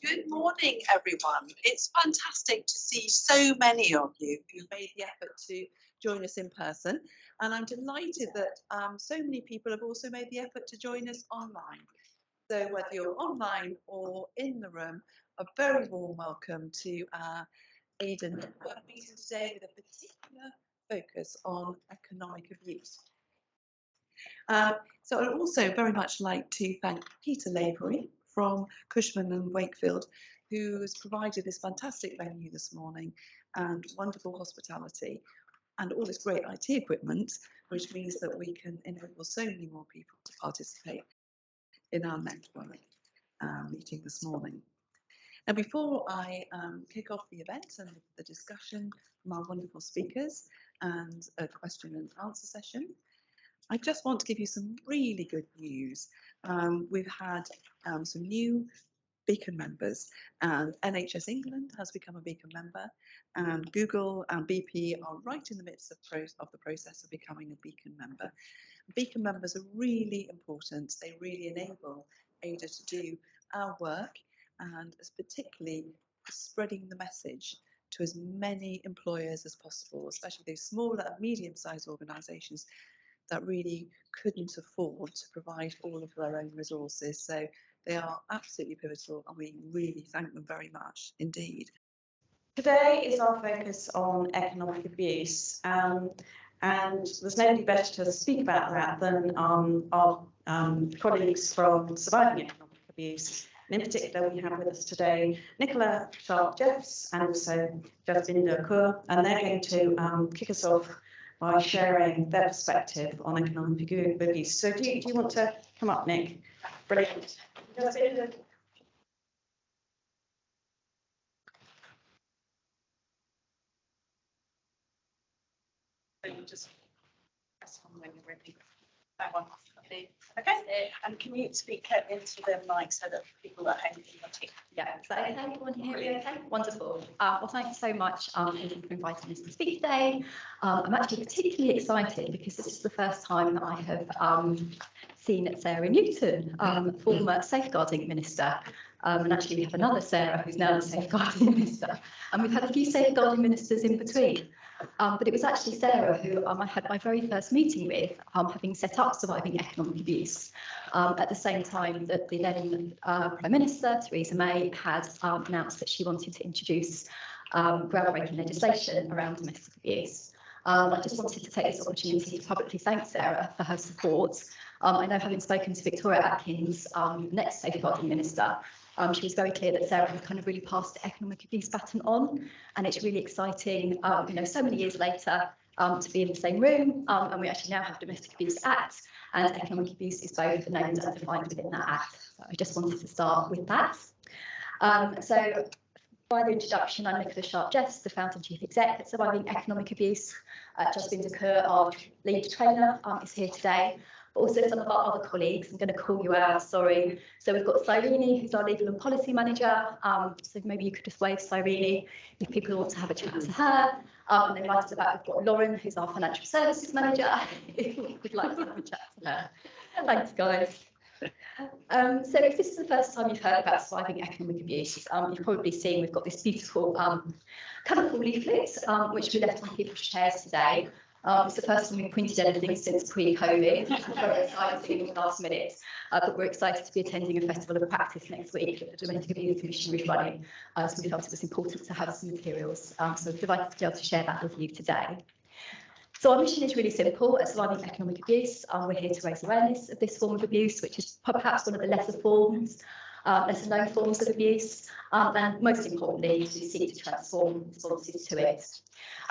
Good morning, everyone. It's fantastic to see so many of you who made the effort to join us in person. And I'm delighted that so many people have also made the effort to join us online. So whether you're online or in the room, a very warm welcome to our EIDA network meeting today with a particular focus on economic abuse. So I'd also very much like to thank Peter Lavery from Cushman and Wakefield, who has provided this fantastic venue this morning and wonderful hospitality and all this great IT equipment, which means that we can enable so many more people to participate in our network meeting this morning. Now, before I kick off the event and the discussion from our wonderful speakers and a question and answer session, I just want to give you some really good news. We've had some new Beacon members, and NHS England has become a Beacon member, and Google and BP are right in the midst of the process of becoming a Beacon member. Beacon members are really important. They really enable EIDA to do our work, and particularly spreading the message to as many employers as possible, especially those smaller and medium-sized organisations that really couldn't afford to provide all of their own resources. So they are absolutely pivotal, and we really thank them very much indeed. Today is our focus on economic abuse, and there's nobody better to speak about that than our colleagues from Surviving Economic Abuse. And in particular, we have with us today Nicola Sharp-Jeffs and also Jasvinder Kaur, and they're going to kick us off by sharing their perspective on economic abuse. So do you want to come up, Nick? Brilliant. Just press on when you're ready. That one. Okay. And can you speak into the mic so that people at home can hear? Yeah, so everyone hear me okay? Wonderful. Well, thank you so much for inviting us to speak today. I'm actually particularly excited because this is the first time that I have seen Sarah Newton, former safeguarding minister. And actually we have another Sarah who's now the safeguarding minister. And we've had a few safeguarding ministers in between. But it was actually Sarah who I had my very first meeting with, having set up Surviving Economic Abuse, at the same time that the then Prime Minister, Theresa May, had announced that she wanted to introduce groundbreaking legislation around domestic abuse. I just wanted to take this opportunity to publicly thank Sarah for her support. I know, having spoken to Victoria Atkins, next safeguarding minister, she was very clear that Sarah had kind of really passed the economic abuse baton on, and it's really exciting, so many years later, to be in the same room, and we actually now have a Domestic Abuse Act, and economic abuse is both named and defined within that act. So I just wanted to start with that. So by the introduction, I'm Nicola Sharp-Jeffs, the founder and chief exec at Surviving Economic Abuse. Jasvinder Kaur, our lead trainer, is here today. But also some of our other colleagues. I'm going to call you out, sorry. So we've got Cyrene, who's our legal and policy manager. So maybe you could just wave Cyrene if people want to have a chat to her. And then right at the back, we've got Lauren, who's our financial services manager, if you would like to have a chat to her. Thanks, guys. So if this is the first time you've heard about Surviving Economic Abuse, you've probably seen we've got this beautiful colourful leaflet, which we left on people's chairs today. It's the first time we've printed anything since pre-COVID. It's very exciting in the last minute, but we're excited to be attending a festival of practice next week that the Domestic Abuse Commission is running, so we felt it was important to have some materials. So we're delighted to be able to share that with you today. So our mission is really simple. At Surviving Economic Abuse, we're here to raise awareness of this form of abuse, which is perhaps one of the lesser known forms of abuse, and most importantly, to seek to transform responses to it.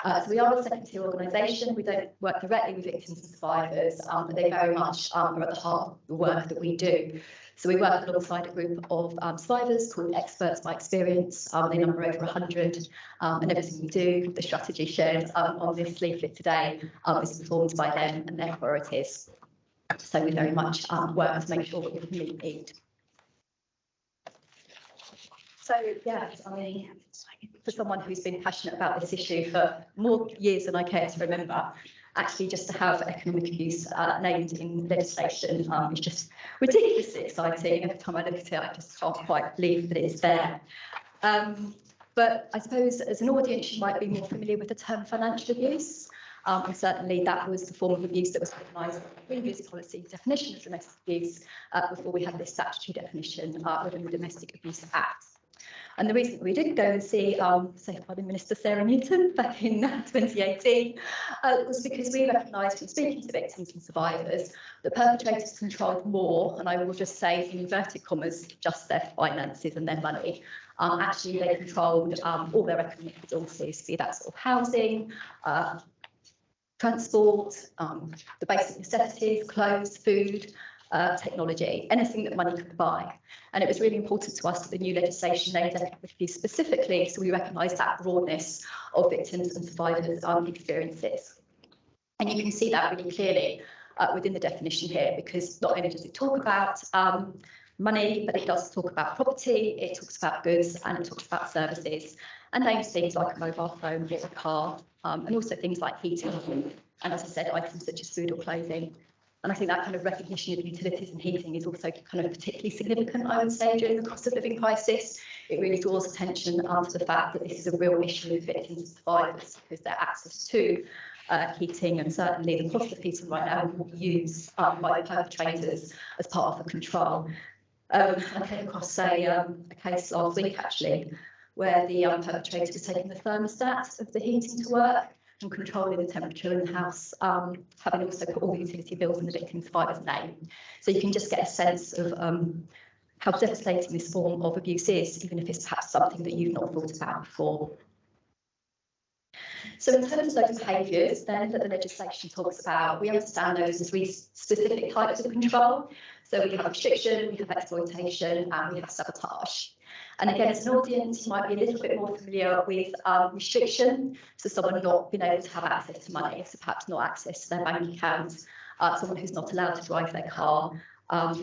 So we are a second-tier organisation. We don't work directly with victims and survivors, but they very much are at the heart of the work that we do. So we work alongside a group of survivors called Experts by Experience. They number over 100, and everything we do, the strategy shared on this leaflet today, is informed by them and their priorities. So we very much work to make sure that we can meet need. So yes, I mean, for someone who's been passionate about this issue for more years than I care to remember, actually just to have economic abuse named in legislation is just ridiculously exciting. Every time I look at it, I just can't quite believe that it's there. But I suppose as an audience, you might be more familiar with the term financial abuse. And certainly that was the form of abuse that was recognised in the previous policy definition of domestic abuse before we had this statutory definition within the Domestic Abuse Act. And the reason we did go and see Safeguarding Minister Sarah Newton back in 2018 was because we recognised from speaking to victims and survivors that perpetrators controlled more, and I will just say in inverted commas, just their finances and their money. Actually, they controlled all their economic resources, be that sort of housing, transport, the basic necessities, clothes, food, technology, anything that money could buy. And it was really important to us that the new legislation named economic abuse specifically, so we recognise that broadness of victims and survivors' experiences. And you can see that really clearly within the definition here, because not only does it talk about money, but it does talk about property, it talks about goods, and it talks about services, and names things like a mobile phone or a car, and also things like heating, and as I said, items such as food or clothing. And I think that kind of recognition of utilities and heating is also kind of particularly significant, I would say, during the cost of living crisis. It really draws attention to the fact that this is a real issue with victims and survivors, because their access to heating, and certainly the cost of heating right now, will be used by perpetrators as part of the control. I came across a case last week, actually, where the perpetrator was taking the thermostat of the heating to work and controlling the temperature in the house, having also put all the utility bills in the victim survivor's name. So you can just get a sense of how devastating this form of abuse is, even if it's perhaps something that you've not thought about before. So in terms of those behaviours then that the legislation talks about, we understand those as three specific types of control. So we have restriction, we have exploitation, and we have sabotage. And again, as an audience, you might be a little bit more familiar with restriction, so someone not being able to have access to money, so perhaps not access to their bank accounts, someone who's not allowed to drive their car,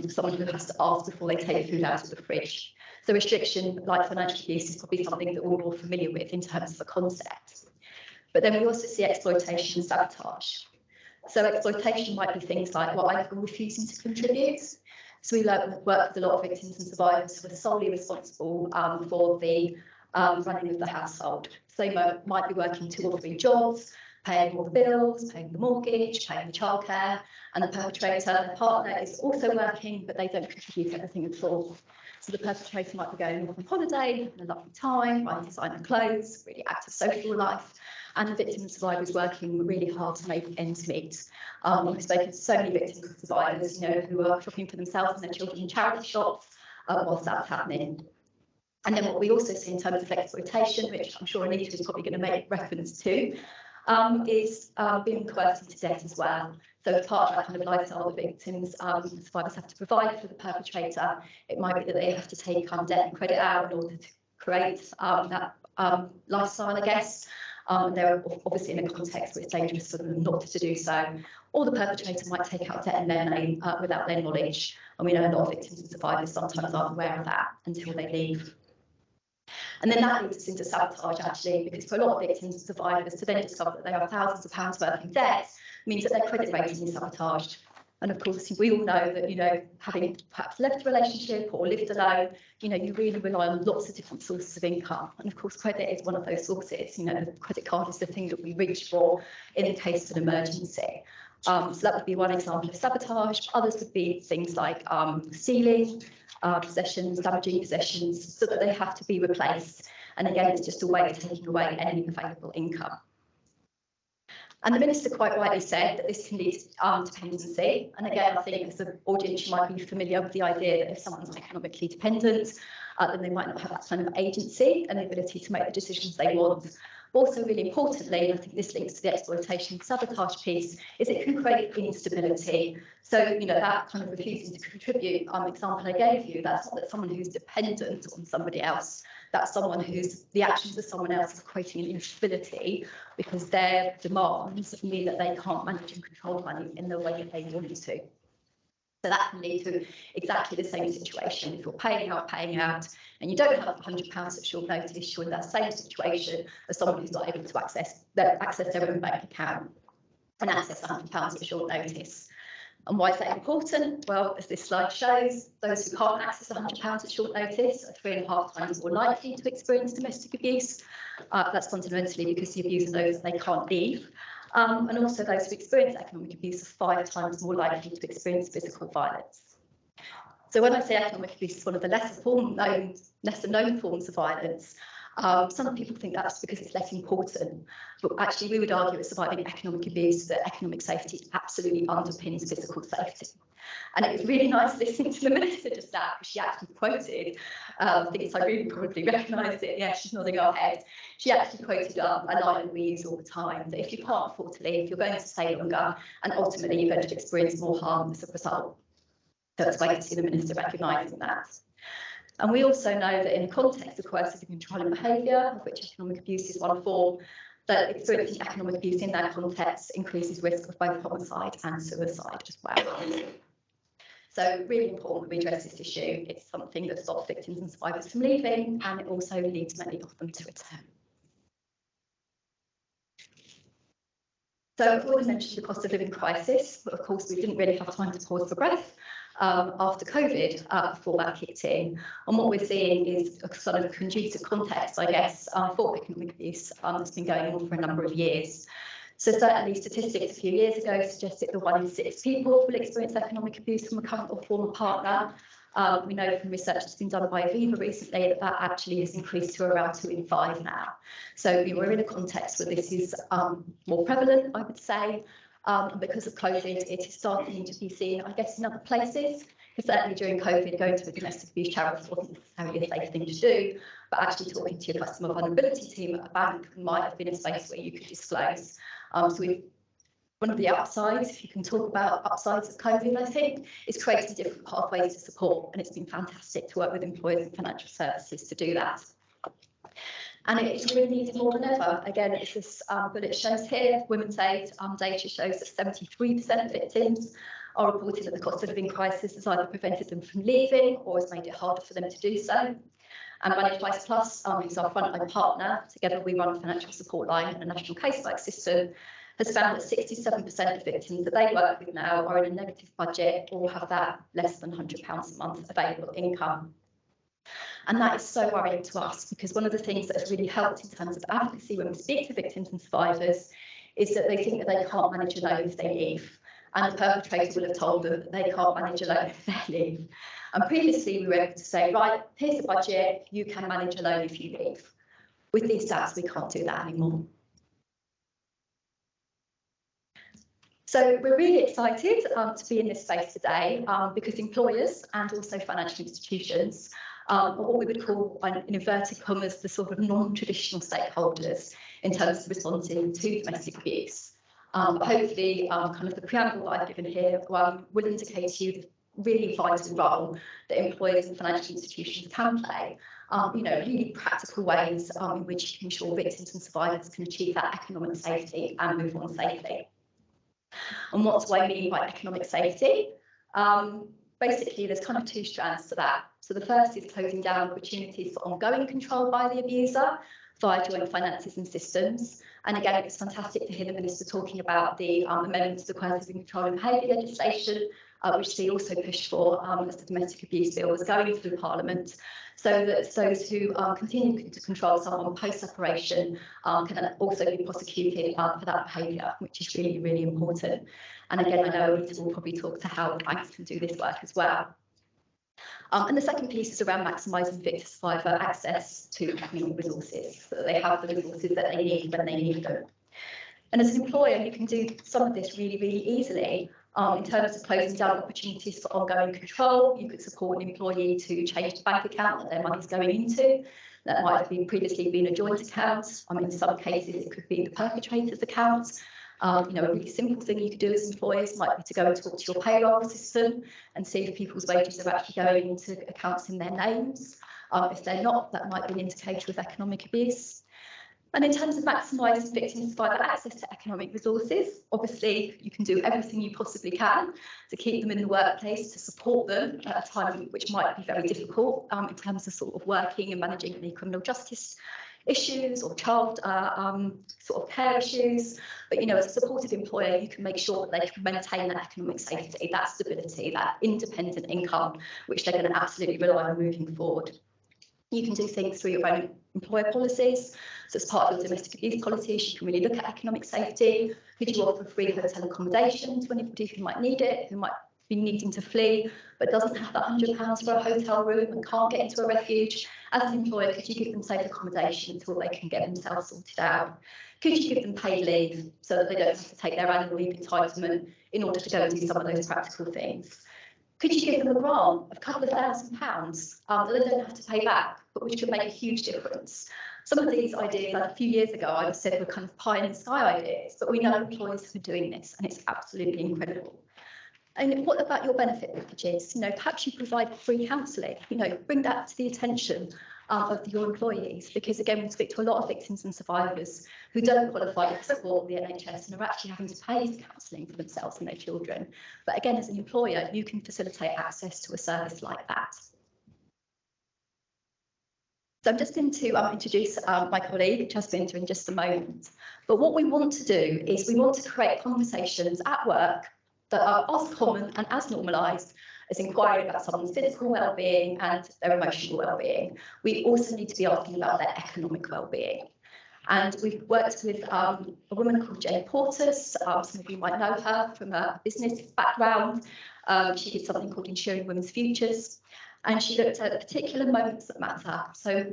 someone who has to ask before they take food out of the fridge. So restriction, like financial abuse, is probably something that we're all familiar with in terms of the concept. But then we also see exploitation and sabotage. So exploitation might be things like what I call refusing to contribute. So we work with a lot of victims and survivors who are solely responsible for the running of the household. So they might be working 2 or 3 jobs, paying all the bills, paying the mortgage, paying the childcare, and the perpetrator, their partner, is also working, but they don't contribute anything at all. So the perpetrator might be going off on holiday, having a lovely time, buying designer clothes, really active social life, and the victim and survivors working really hard to make ends meet. We've spoken to so many victims and survivors, who are shopping for themselves and their children in charity shops whilst that's happening. And then what we also see in terms of exploitation, which I'm sure Anita is probably going to make reference to, is being coerced into debt as well. So as part of that kind of lifestyle that victims and survivors have to provide for the perpetrator, it might be that they have to take debt and credit out in order to create that lifestyle, I guess. They're obviously in a context where it's dangerous for them not to do so. Or the perpetrator might take out debt in their name without their knowledge. And we know a lot of victims and survivors sometimes aren't aware of that until they leave. And then that leads us into sabotage, actually, because for a lot of victims and survivors to then discover that they have thousands of pounds worth of debt means that their credit rating is sabotaged. And of course, we all know that, having perhaps left a relationship or lived alone, you really rely on lots of different sources of income. And of course, credit is one of those sources. The credit card is the thing that we reach for in the case of an emergency. So that would be one example of sabotage. Others would be things like stealing possessions, damaging possessions, so that they have to be replaced. And again, it's just a way of taking away any available income. And the Minister quite rightly said that this can lead to dependency. And again, I think as an audience, you might be familiar with the idea that if someone's economically dependent, then they might not have that kind of agency and the ability to make the decisions they want. But also, really importantly, and I think this links to the exploitation and sabotage piece, is it can create instability. So, that kind of refusing to contribute example I gave you, that's not that someone who's dependent on somebody else. That's someone who's the actions of someone else is creating an instability because their demands mean that they can't manage and control money in the way that they want to. So that can lead to exactly the same situation. If you're paying out, and you don't have £100 at short notice, you're in that same situation as someone who's not able to access their own bank account. and access £100 at short notice. And why is that important? Well, as this slide shows, those who can't access £100 at short notice are 3.5 times more likely to experience domestic abuse. That's fundamentally because the abuser knows they can't leave. And also those who experience economic abuse are 5 times more likely to experience physical violence. So when I say economic abuse is one of the lesser known forms of violence, some people think that's because it's less important, but actually we would argue that surviving economic abuse, that economic safety absolutely underpins physical safety. And it was really nice listening to the minister just now, because she actually quoted, I think it's Irene probably recognised it, yeah, she's nodding her head. She actually quoted a line we use all the time, that if you can't afford to leave, you're going to stay longer, and ultimately you're going to experience more harm as a result. So it's great to see the minister recognising that. And we also know that in the context of coercive and controlling behaviour, of which economic abuse is one form, that experiencing economic abuse in that context increases risk of both homicide and suicide as well. So really important that we address this issue. It's something that stops victims and survivors from leaving, and it also leads many of them to return. So I've already mentioned the cost of living crisis, but of course we didn't really have time to pause for breath after COVID before that kicked in. And what we're seeing is a sort of conducive context, I guess, for economic abuse that's been going on for a number of years. So certainly statistics a few years ago suggested that 1 in 6 people will experience economic abuse from a current or former partner. We know from research that's been done by EIDA recently that actually has increased to around 2 in 5 now. So we're in a context where this is more prevalent, I would say. And because of COVID, it is starting to be seen, I guess, in other places. Because certainly during COVID, going to a domestic abuse charity wasn't necessarily a safe thing to do, but actually talking to your customer vulnerability team at a bank might have been a space where you could disclose. One of the upsides, if you can talk about upsides of COVID, I think, is creating different pathways to support. And it's been fantastic to work with employers and financial services to do that. And it is really needed more than ever. Again, as this bullet shows here, Women's Aid data shows that 73% of victims are reporting that the cost of living crisis has either prevented them from leaving or has made it harder for them to do so. And Managed Vice Plus, who's our frontline partner, together we run a financial support line and a national casework system, has found that 67% of victims that they work with now are in a negative budget or have that less than £100 a month available income. And that is so worrying to us, because one of the things that has really helped in terms of advocacy when we speak to victims and survivors is that they think that they can't manage alone if they leave. And the perpetrator will have told them that they can't manage alone if they leave. And previously we were able to say, right, here's the budget, you can manage alone if you leave. With these stats, we can't do that anymore. So we're really excited to be in this space today because employers and also financial institutions are what we would call, in inverted commas, the sort of non-traditional stakeholders in terms of responding to domestic abuse. Hopefully, kind of the preamble that I've given here will indicate to you the really vital role that employers and financial institutions can play. Really practical ways in which you can ensure victims and survivors can achieve that economic safety and move on safely. And what do I mean by economic safety? Basically, there's kind of 2 strands to that. So the first is closing down opportunities for ongoing control by the abuser via joint finances and systems. And again, it's fantastic to hear the Minister talking about the amendments to the coercive and controlling behaviour legislation, which he also pushed for as the domestic abuse bill was going through Parliament, so that those who continue to control someone post-separation can also be prosecuted for that behaviour, which is really, really important. And again, I know Anita will probably talk to how banks can do this work as well. And the second piece is around maximising victim survivor access to economic resources, so that they have the resources that they need when they need them. And as an employer, you can do some of this really, really easily. In terms of closing down opportunities for ongoing control, you could support an employee to change the bank account that their money is going into. That might have previously been a joint account. In some cases, it could be the perpetrator's account. A really simple thing you could do as employers might be to go and talk to your payroll system and see if people's wages are actually going into accounts in their names. If they're not, that might be an indicator of economic abuse. And in terms of maximising victim and survivor access to economic resources, obviously you can do everything you possibly can to keep them in the workplace, to support them at a time which might be very difficult in terms of sort of working and managing the criminal justice issues or child sort of care issues. But, you know, as a supportive employer, you can make sure that they can maintain that economic safety, that stability, that independent income, which they're going to absolutely rely on moving forward. You can do things through your own employer policies. So as part of your domestic abuse policies, you can really look at economic safety. Could you offer free hotel accommodation to anybody who might need it, who might be needing to flee, but doesn't have that £100 for a hotel room and can't get into a refuge? As an employer, could you give them safe accommodation until they can get themselves sorted out? Could you give them paid leave so that they don't have to take their annual leave entitlement in order to go and do some of those practical things? Could you give them a grant of a couple of £1,000s that they don't have to pay back, but which could make a huge difference? Some of these ideas, like a few years ago, I said were kind of pie in the sky ideas, but we know employers who are doing this, and it's absolutely incredible. And what about your benefit packages? You know, perhaps you provide free counselling. You know, bring that to the attention of your employees, because again, we speak to a lot of victims and survivors who don't qualify for support of the NHS and are actually having to pay for counselling for themselves and their children. But again, as an employer, you can facilitate access to a service like that. So I'm just going to introduce my colleague, Jasvinda, in just a moment. But what we want to do is we want to create conversations at work that are as common and as normalised as inquiring about someone's physical well-being and their emotional well-being. We also need to be asking about their economic well-being. And we've worked with a woman called Jane Portis. Some of you might know her from a business background. She did something called Ensuring Women's Futures, and she looked at particular moments that matter. So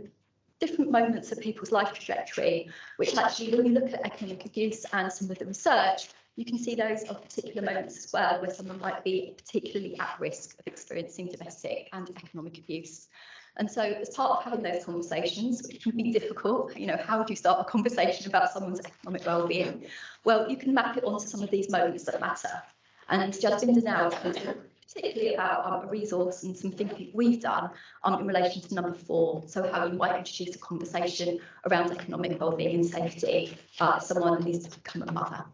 different moments of people's life trajectory, which actually, when you look at economic abuse and some of the research, you can see those are particular moments as well where someone might be particularly at risk of experiencing domestic and economic abuse. And so as part of having those conversations, which can be difficult, you know, how would you start a conversation about someone's economic well-being? Well, you can map it onto some of these moments that matter. And Jasvinda now is going to talk particularly about a resource and some thinking we've done in relation to number 4, so how you might introduce a conversation around economic well-being and safety if someone needs to become a mother.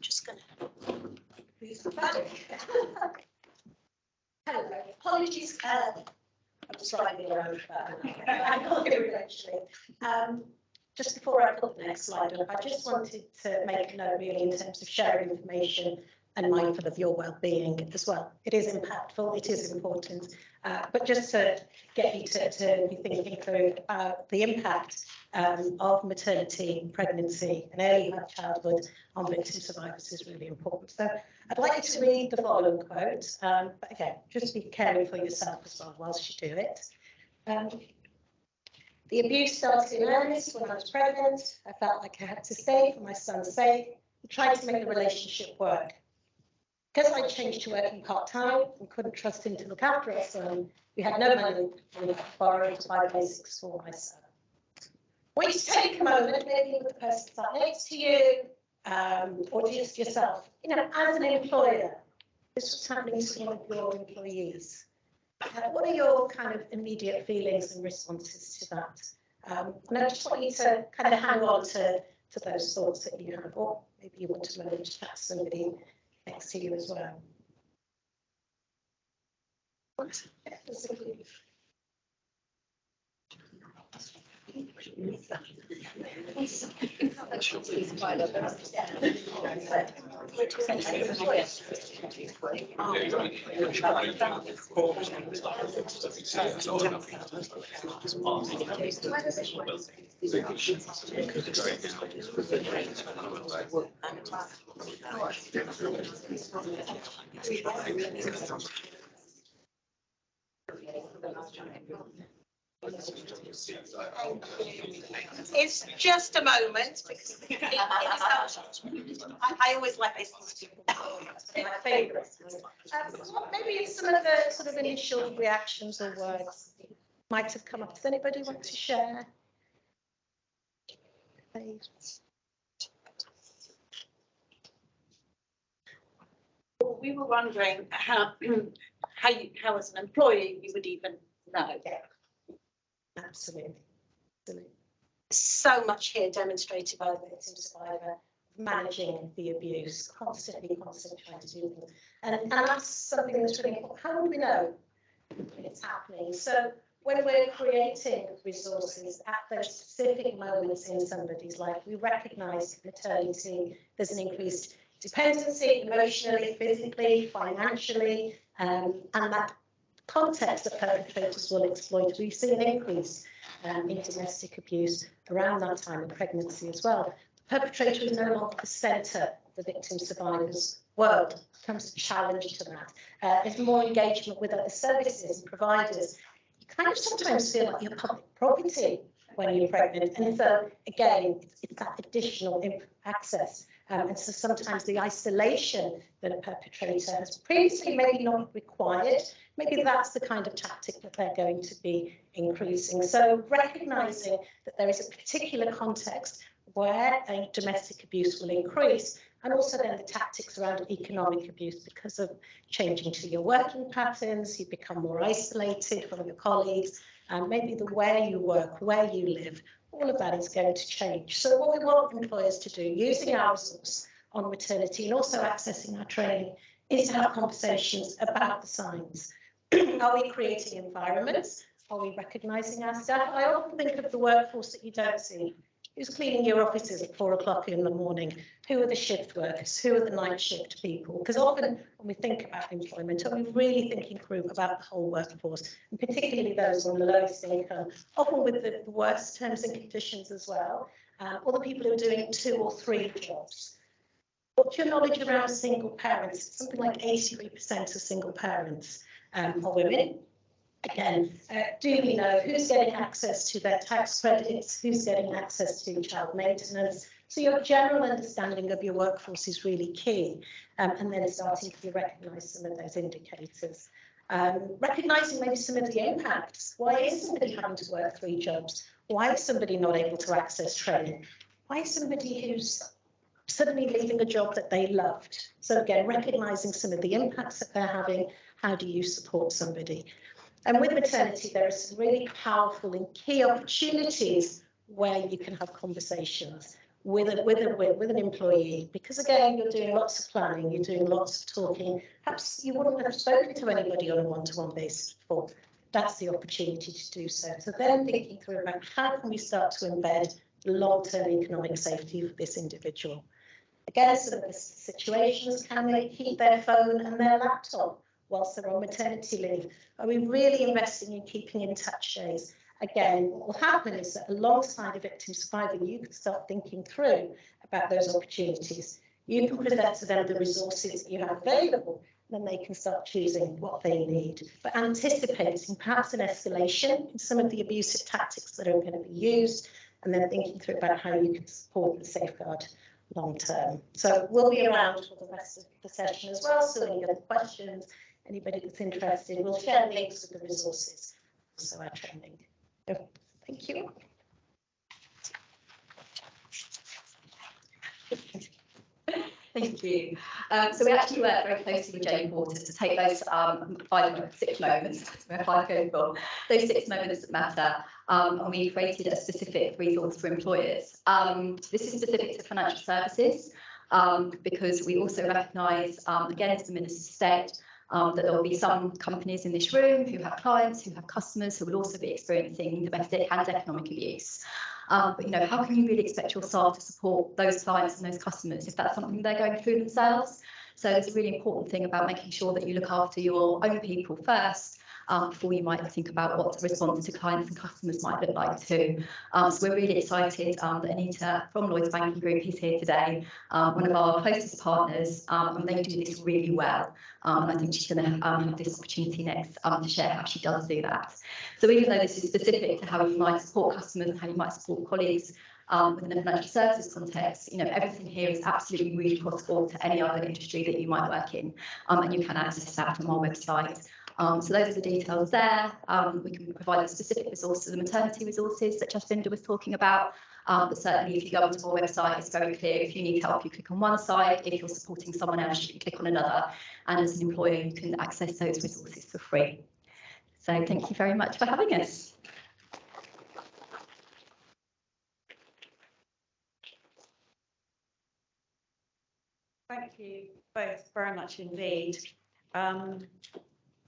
Just going to move the back. Hello, apologies. I'm just driving around. I can't hear it actually. Just before I put the next slide up, I just wanted to make a note really in terms of sharing information and mindful of your well-being as well. It is impactful, it is important, but just to get you to be thinking through the impact of maternity, pregnancy and early childhood on victim survivors is really important. So I'd like you to read the following quote, but again, just be caring for yourself as well whilst you do it. The abuse started in earnest when I was pregnant. I felt like I had to stay for my son's sake. I tried to make the relationship work. Because I changed to working part-time and couldn't trust him to look after our son, we had no money to borrow to buy basics for my son. When you take a moment, maybe with the person sat next to you, or just yourself, you know, as an employer, this was happening to one of your employees. What are your kind of immediate feelings and responses to that? And I just want you to kind of hang on to those thoughts that you have, or maybe you want to remember to chat to somebody next to you as well. It's just a moment because I always like listening to people. My favourite. Maybe some of the sort of initial reactions or words might have come up. Does anybody want to share? Well, we were wondering how as an employee you would even know. Yeah. Absolutely. So much here demonstrated by the victim survivor, managing the abuse, constantly trying to do things. And that's something that's really important. How would we know it's happening? So when we're creating resources at those specific moments in somebody's life, we recognise maternity, there's an increased dependency emotionally, physically, financially, and that context that perpetrators will exploit. We've seen an increase in domestic abuse around that time in pregnancy as well. The perpetrator is no longer the centre of the victim survivor's world. It becomes a challenge to that. There's more engagement with other services and providers. You kind of sometimes feel like you're public property when you're pregnant. And so, again, it's that additional access. And so sometimes the isolation that a perpetrator has previously maybe not required, maybe that's the kind of tactic that they're going to be increasing. So recognising that there is a particular context where a domestic abuse will increase, and also then the tactics around economic abuse because of changing to your working patterns, you become more isolated from your colleagues, and maybe the where you work, where you live, all of that is going to change. So what we want employers to do, using our resource on maternity and also accessing our training, is to have conversations about the signs. Are we creating environments? Are we recognising our staff? I often think of the workforce that you don't see. Who's cleaning your offices at 4 o'clock in the morning? Who are the shift workers? Who are the night shift people? Because often when we think about employment, are we really thinking through about the whole workforce, and particularly those on the lowest income, often with the worst terms and conditions as well, or the people who are doing 2 or 3 jobs. What's your knowledge around single parents? Something like 83% of single parents are women. Again, do we know who's getting access to their tax credits, who's getting access to child maintenance? So your general understanding of your workforce is really key, and then starting to recognise some of those indicators. Recognising maybe some of the impacts. Why is somebody having to work 3 jobs? Why is somebody not able to access training? Why is somebody who's suddenly leaving a job that they loved? So again, recognising some of the impacts that they're having. How do you support somebody? And with maternity, there are some really powerful and key opportunities where you can have conversations with an employee, because again, you're doing lots of planning, you're doing lots of talking. Perhaps you wouldn't have spoken to anybody on a one-to-one basis before. That's the opportunity to do so. So then thinking through about how can we start to embed long-term economic safety for this individual. Again, some of the situations, can they keep their phone and their laptop whilst they're on maternity leave? Are we really investing in keeping in touch days? Again, what will happen is that alongside a victim survivor, you can start thinking through about those opportunities. You can present to them the resources you have available, and then they can start choosing what they need. But anticipating perhaps an escalation in some of the abusive tactics that are going to be used, and then thinking through about how you can support and safeguard long term. So we'll be around for the rest of the session as well, so any other questions, anybody that's interested, we'll share links with the resources, also our training. So, thank you. Thank you. So we actually work very closely with Jane Porter to take those 6 moments, where 5 go for, those 6 moments that matter, and we created a specific resource for employers. This is specific to financial services, because we also recognise, again, as the Minister said, that there will be some companies in this room who have clients, who have customers, who will also be experiencing domestic and economic abuse. But, you know, how can you really expect your staff to support those clients and those customers if that's something they're going through themselves? So it's a really important thing about making sure that you look after your own people first, before you might think about what the response to clients and customers might look like too. So we're really excited that Anita from Lloyds Banking Group is here today, one of our closest partners, and they do this really well. And I think she's going to have this opportunity next to share how she does do that. So even though this is specific to how you might support customers and how you might support colleagues within a financial services context, you know, everything here is absolutely really possible to any other industry that you might work in, and you can access that from our website. So those are the details there. We can provide the specific resources, the maternity resources that Jacinda was talking about. But certainly if you go onto our website, it's very clear. If you need help, you click on one side. If you're supporting someone else, you click on another. And as an employer, you can access those resources for free. So thank you very much for having us. Thank you both very much indeed.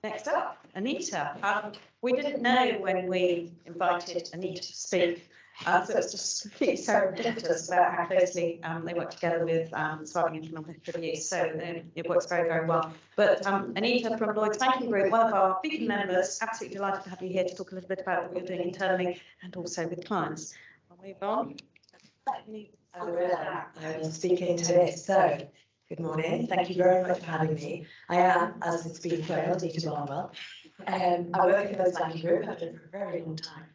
Next up, Anita. We didn't know when we invited Anita to speak, so it's just completely serendipitous about how closely they work together with surviving economic abuse. So it works very, very well. But Anita from Lloyds Banking Group, one of our big members, absolutely delighted to have you here to talk a little bit about what you're doing internally and also with clients. I'll move on. I will speak into this. So, good morning. Thank you very much for having me. I am, as it's been trailed, Anita Barnwell. I work in the Lloyds Banking Group. I've done it for a very long time.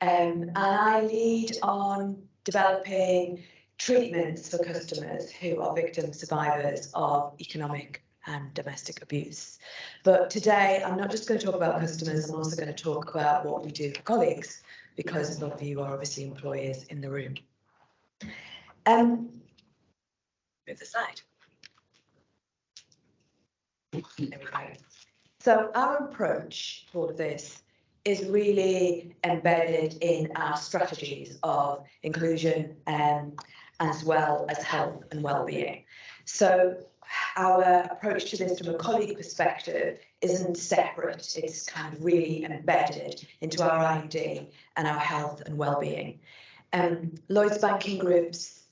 And I lead on developing treatments for customers who are victims, survivors of economic and domestic abuse. But today, I'm not just going to talk about customers, I'm also going to talk about what we do for colleagues, because a lot of you are obviously employers in the room. Move the slide. There we go. So our approach to all of this is really embedded in our strategies of inclusion as well as health and well-being. So our approach to this from a colleague perspective isn't separate, it's kind of really embedded into our EIDA and our health and well-being. Lloyds Banking Group's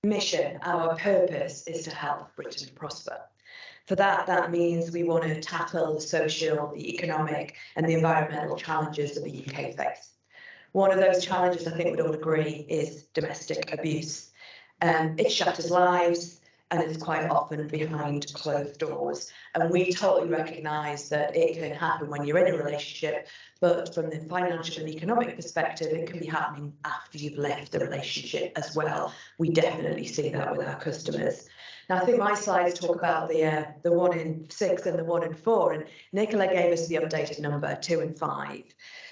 mission, our purpose is to help Britain prosper. For that, that means we want to tackle the social, the economic and the environmental challenges that the UK face. One of those challenges, I think we'd all agree, is domestic abuse. It shatters lives and it's quite often behind closed doors. And we totally recognise that it can happen when you're in a relationship, but from the financial and economic perspective, it can be happening after you've left the relationship as well. We definitely see that with our customers. Now, I think my slides talk about the 1 in 6 and the 1 in 4, and Nicola gave us the updated number, 2 in 5.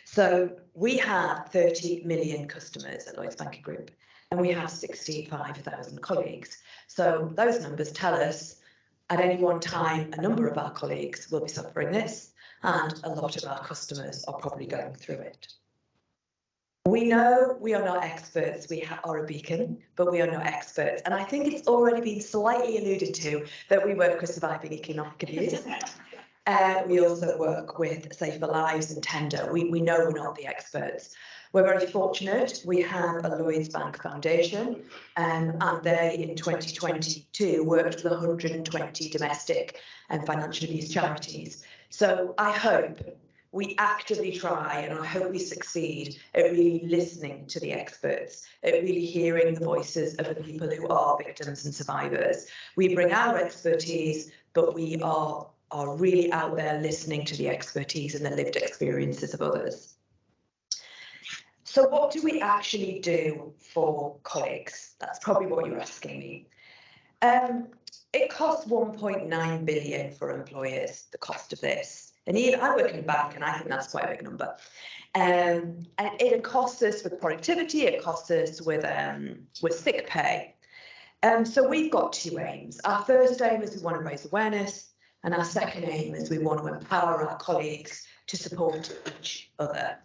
So we have 30 million customers at Lloyds Banking Group, and we have 65,000 colleagues. So those numbers tell us at any one time, a number of our colleagues will be suffering this, and a lot of our customers are probably going through it. We know we are not experts, we are a beacon, but we are not experts. And I think it's already been slightly alluded to that we work with surviving economic abuse. We also work with Safer Lives and Tender. We know we're not the experts. We're very fortunate. We have a Lloyds Bank Foundation, and they in 2022 worked with 120 domestic and financial abuse charities. So I hope we actively try, and I hope we succeed at really listening to the experts, at really hearing the voices of the people who are victims and survivors. We bring our expertise, but we are really out there listening to the expertise and the lived experiences of others. So what do we actually do for colleagues? That's probably what you're asking me. It costs 1.9 billion for employers, the cost of this. And I work in a bank, and I think that's quite a big number. And it costs us with productivity, it costs us with sick pay. So we've got two aims. Our first aim is we want to raise awareness, and our second aim is we want to empower our colleagues to support each other.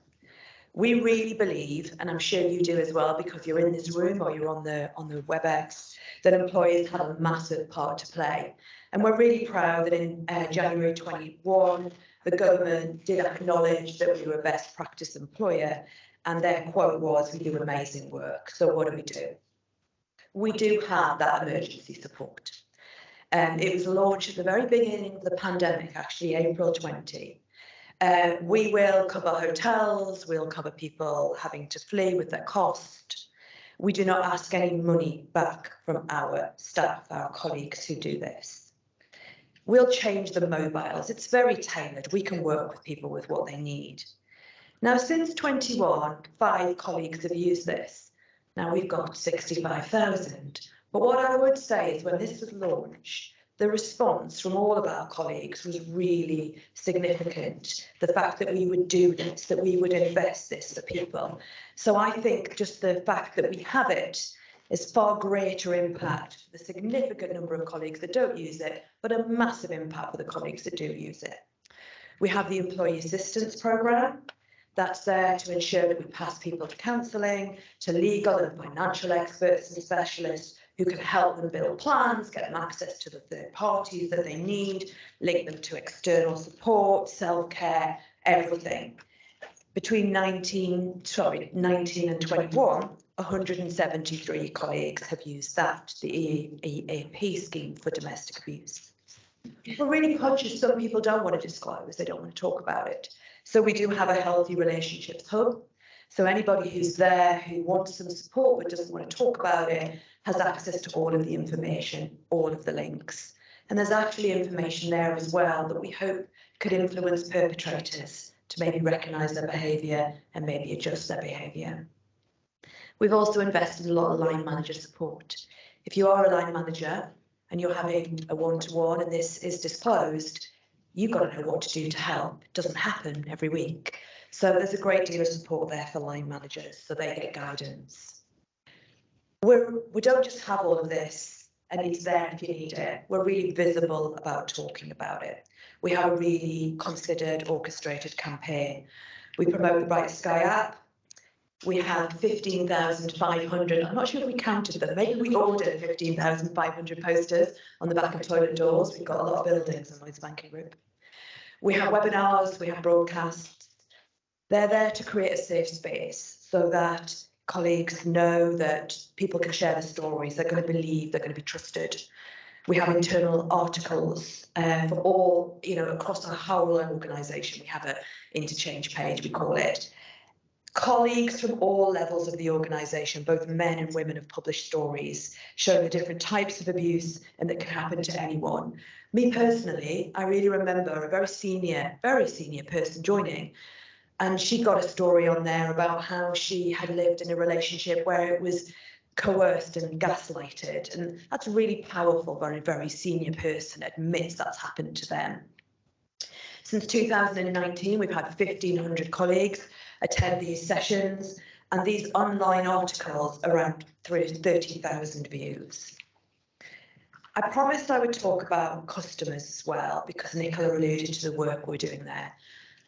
We really believe, and I'm sure you do as well, because you're in this room or you're on the WebEx, that employers have a massive part to play. And we're really proud that in January 21, the government did acknowledge that we were a best practice employer, and their quote was, "We do amazing work." So what do? We do have that emergency support. It was launched at the very beginning of the pandemic, actually April 20. We will cover hotels, we'll cover people having to flee with their cost. We do not ask any money back from our staff, our colleagues who do this. We'll change the mobiles. It's very tailored. We can work with people with what they need. Now, since 21, 5 colleagues have used this. Now we've got 65,000. But what I would say is when this was launched, the response from all of our colleagues was really significant. The fact that we would do this, that we would invest this for people. So I think just the fact that we have it is far greater impact for the significant number of colleagues that don't use it, but a massive impact for the colleagues that do use it. We have the Employee Assistance Programme. That's there to ensure that we pass people to counselling, to legal and financial experts and specialists who can help them build plans, get them access to the third parties that they need, link them to external support, self-care, everything. Between 19 and 21, 173 colleagues have used that, the EAP scheme for domestic abuse. We're really conscious some people don't want to disclose, they don't want to talk about it. So we do have a healthy relationships hub. So anybody who's there who wants some support but doesn't want to talk about it has access to all of the information, all of the links. And there's actually information there as well that we hope could influence perpetrators to maybe recognise their behaviour and maybe adjust their behaviour. We've also invested in a lot of line manager support. If you are a line manager and you're having a one-to-one and this is disclosed, you've got to know what to do to help. It doesn't happen every week. So there's a great deal of support there for line managers, so they get guidance. We don't just have all of this and it's there if you need it. We're really visible about talking about it. We have a really considered, orchestrated campaign. We promote the Bright Sky app. We have 15,500, I'm not sure if we counted them, maybe we ordered 15,500 posters on the back of toilet doors. We've got a lot of buildings in Lloyds Banking Group. We have webinars, we have broadcasts. They're there to create a safe space so that colleagues know that people can share their stories, they're going to believe, they're going to be trusted. We have internal articles for all, across our whole organisation. We have an interchange page, we call it. Colleagues from all levels of the organisation, both men and women, have published stories showing the different types of abuse and that can happen to anyone. Me personally, I really remember a very senior person joining, and she got a story on there about how she had lived in a relationship where it was coerced and gaslighted, and that's really powerful when a very senior person admits that's happened to them. Since 2019, we've had 1,500 colleagues attend these sessions, and these online articles around 30,000 views. I promised I would talk about customers as well, because Nicola alluded to the work we're doing there.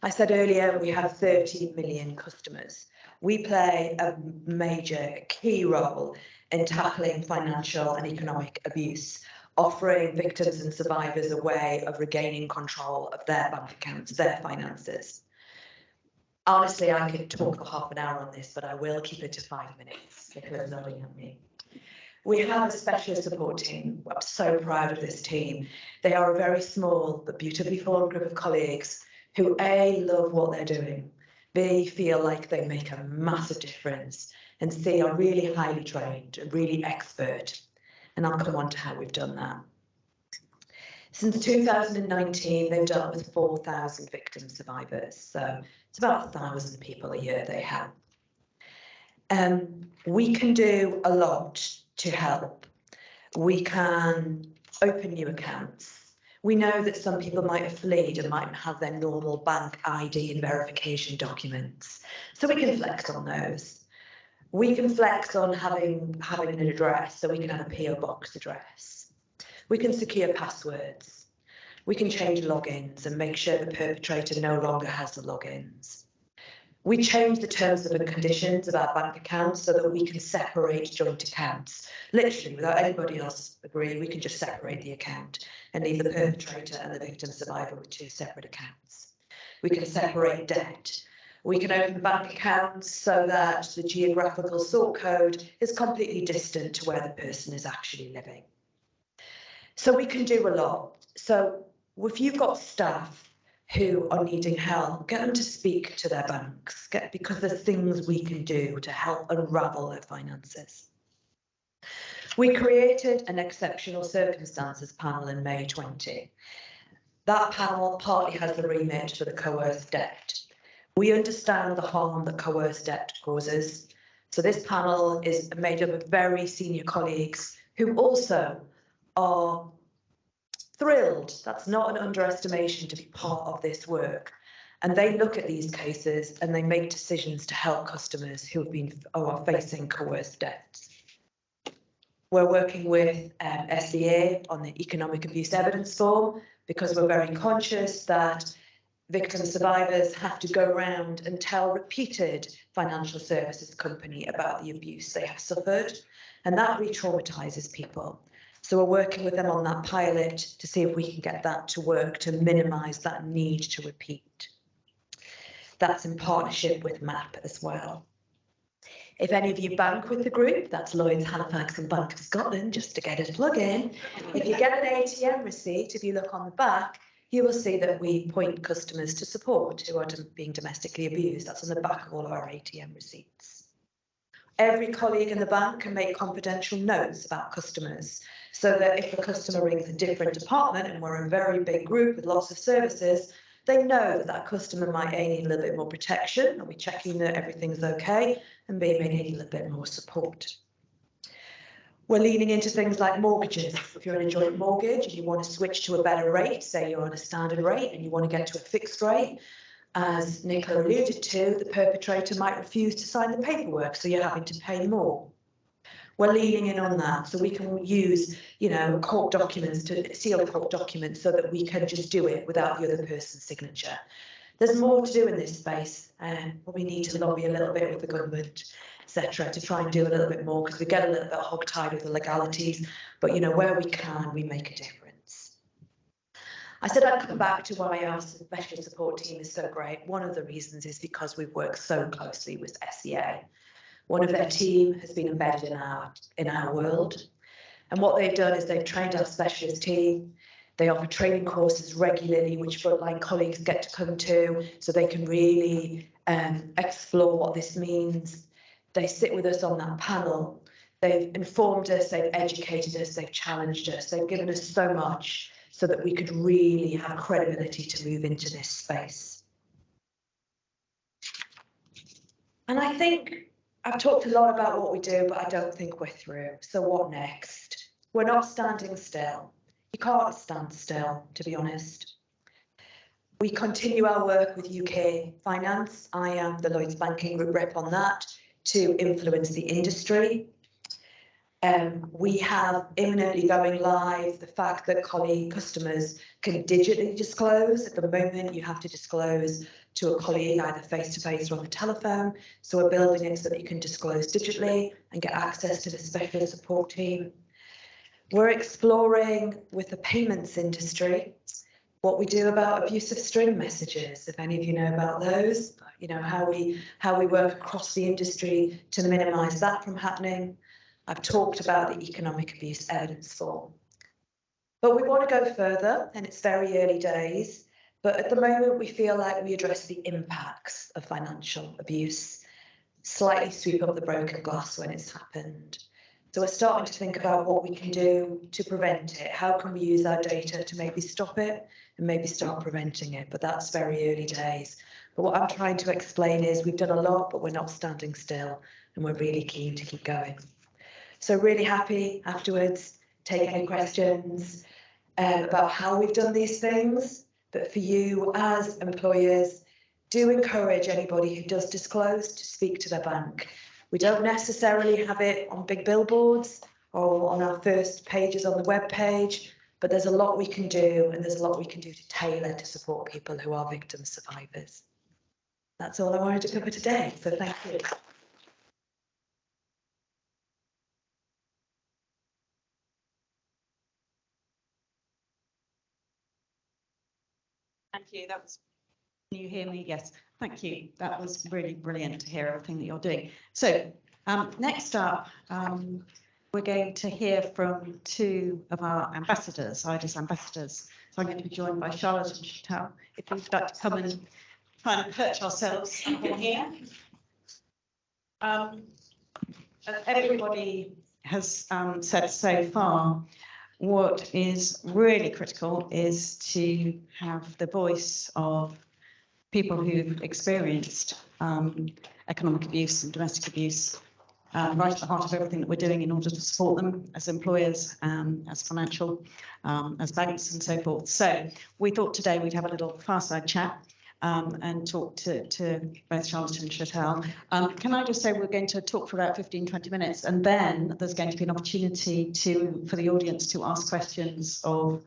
I said earlier we have 30 million customers. We play a major key role in tackling financial and economic abuse, offering victims and survivors a way of regaining control of their bank accounts, their finances. Honestly, I could talk for half an hour on this, but I will keep it to 5 minutes because nodding at me. We have a specialist support team. I'm so proud of this team. They are a very small but beautifully formed group of colleagues who A, love what they're doing, B, feel like they make a massive difference, and C, are really highly trained and really expert. And I'll come on to how we've done that. Since 2019, they've dealt with 4,000 victim survivors. So it's about 1,000 people a year they help. We can do a lot to help. We can open new accounts. We know that some people might have fled and mightn't have their normal bank ID and verification documents. So we can flex on those. We can flex on having an address, so we can have a PO box address. We can secure passwords. We can change logins and make sure the perpetrator no longer has the logins. We change the terms and conditions of our bank accounts so that we can separate joint accounts. Literally, without anybody else agreeing, we can just separate the account and leave the perpetrator and the victim survivor with two separate accounts. We can separate debt. We can open bank accounts so that the geographical sort code is completely distant to where the person is actually living. So we can do a lot. So if you've got staff who are needing help, get them to speak to their banks, because there's things we can do to help unravel their finances. We created an exceptional circumstances panel in May 20. That panel partly has the remit for the coerced debt. We understand the harm that coerced debt causes. So this panel is made up of very senior colleagues who also are thrilled, that's not an underestimation, to be part of this work. And they look at these cases and they make decisions to help customers who are facing coerced debts. We're working with SEA on the economic abuse evidence form, because we're very conscious that victim survivors have to go around and tell repeated financial services company about the abuse they have suffered, and that re-traumatises people. So we're working with them on that pilot to see if we can get that to work to minimise that need to repeat. That's in partnership with MAP as well. If any of you bank with the group, that's Lloyds, Halifax and Bank of Scotland, just to get a plug in. If you get an ATM receipt, if you look on the back, you will see that we point customers to support who are being domestically abused. That's on the back of all of our ATM receipts. Every colleague in the bank can make confidential notes about customers, so that if a customer rings a different department, and we're a very big group with lots of services, they know that that customer might A, need a little bit more protection, are we checking that everything's okay, and B, may need a little bit more support. We're leaning into things like mortgages. If you're in a joint mortgage and you want to switch to a better rate, say you're on a standard rate and you want to get to a fixed rate, as Nicola alluded to, the perpetrator might refuse to sign the paperwork, so you're having to pay more. We're leaning in on that, so we can use, court documents, to seal court documents, so that we can just do it without the other person's signature. There's more to do in this space, and we need to lobby a little bit with the government, etc., to try and do a little bit more, because we get a little bit hogtied with the legalities, but where we can, we make a difference. I said I'd come back to why our special support team is so great. One of the reasons is because we've worked so closely with SEA. One of their team has been embedded in our world, and what they've done is they've trained our specialist team. They offer training courses regularly, which frontline colleagues get to come to, so they can really explore what this means. They sit with us on that panel. They've informed us, they've educated us, they've challenged us, they've given us so much so that we could really have credibility to move into this space. And I think I've talked a lot about what we do, but I don't think we're through. So what next? We're not standing still. You can't stand still, to be honest. We continue our work with UK Finance. I am the Lloyds Banking Group rep on that, to influence the industry. We have imminently going live the fact that customers can digitally disclose. At the moment, you have to disclose to a colleague either face-to-face or on the telephone. So we're building it so that you can disclose digitally and get access to the special support team. We're exploring with the payments industry what we do about abusive string messages, if any of you know about those, how we work across the industry to minimise that from happening. I've talked about the economic abuse evidence form. But we want to go further, and it's very early days. But at the moment, we feel like we address the impacts of financial abuse, slightly sweep up the broken glass when it's happened. So we're starting to think about what we can do to prevent it. How can we use our data to maybe stop it and maybe start preventing it? But that's very early days. But what I'm trying to explain is we've done a lot, but we're not standing still, and we're really keen to keep going. So really happy afterwards, take any questions about how we've done these things. But for you as employers, do encourage anybody who does disclose to speak to their bank. We don't necessarily have it on big billboards or on our first pages on the web page, but there's a lot we can do, and there's a lot we can do to tailor to support people who are victim survivors. That's all I wanted to cover today, so thank you. Thank you. That was. Can you hear me? Yes. Thank you. That was really brilliant to hear everything that you're doing. So next up, we're going to hear from two of our ambassadors, EIDA Ambassadors. So I'm going to be joined by Charlotte and Shital. If we'd like to come and try and perch ourselves here. As everybody has said so far, what is really critical is to have the voice of people who've experienced economic abuse and domestic abuse right at the heart of everything that we're doing in order to support them as employers, as financial, as banks and so forth. So we thought today we'd have a little fireside chat and talk to both Charlotte and Shital. Can I just say we're going to talk for about 15-20 minutes, and then there's going to be an opportunity for the audience to ask questions of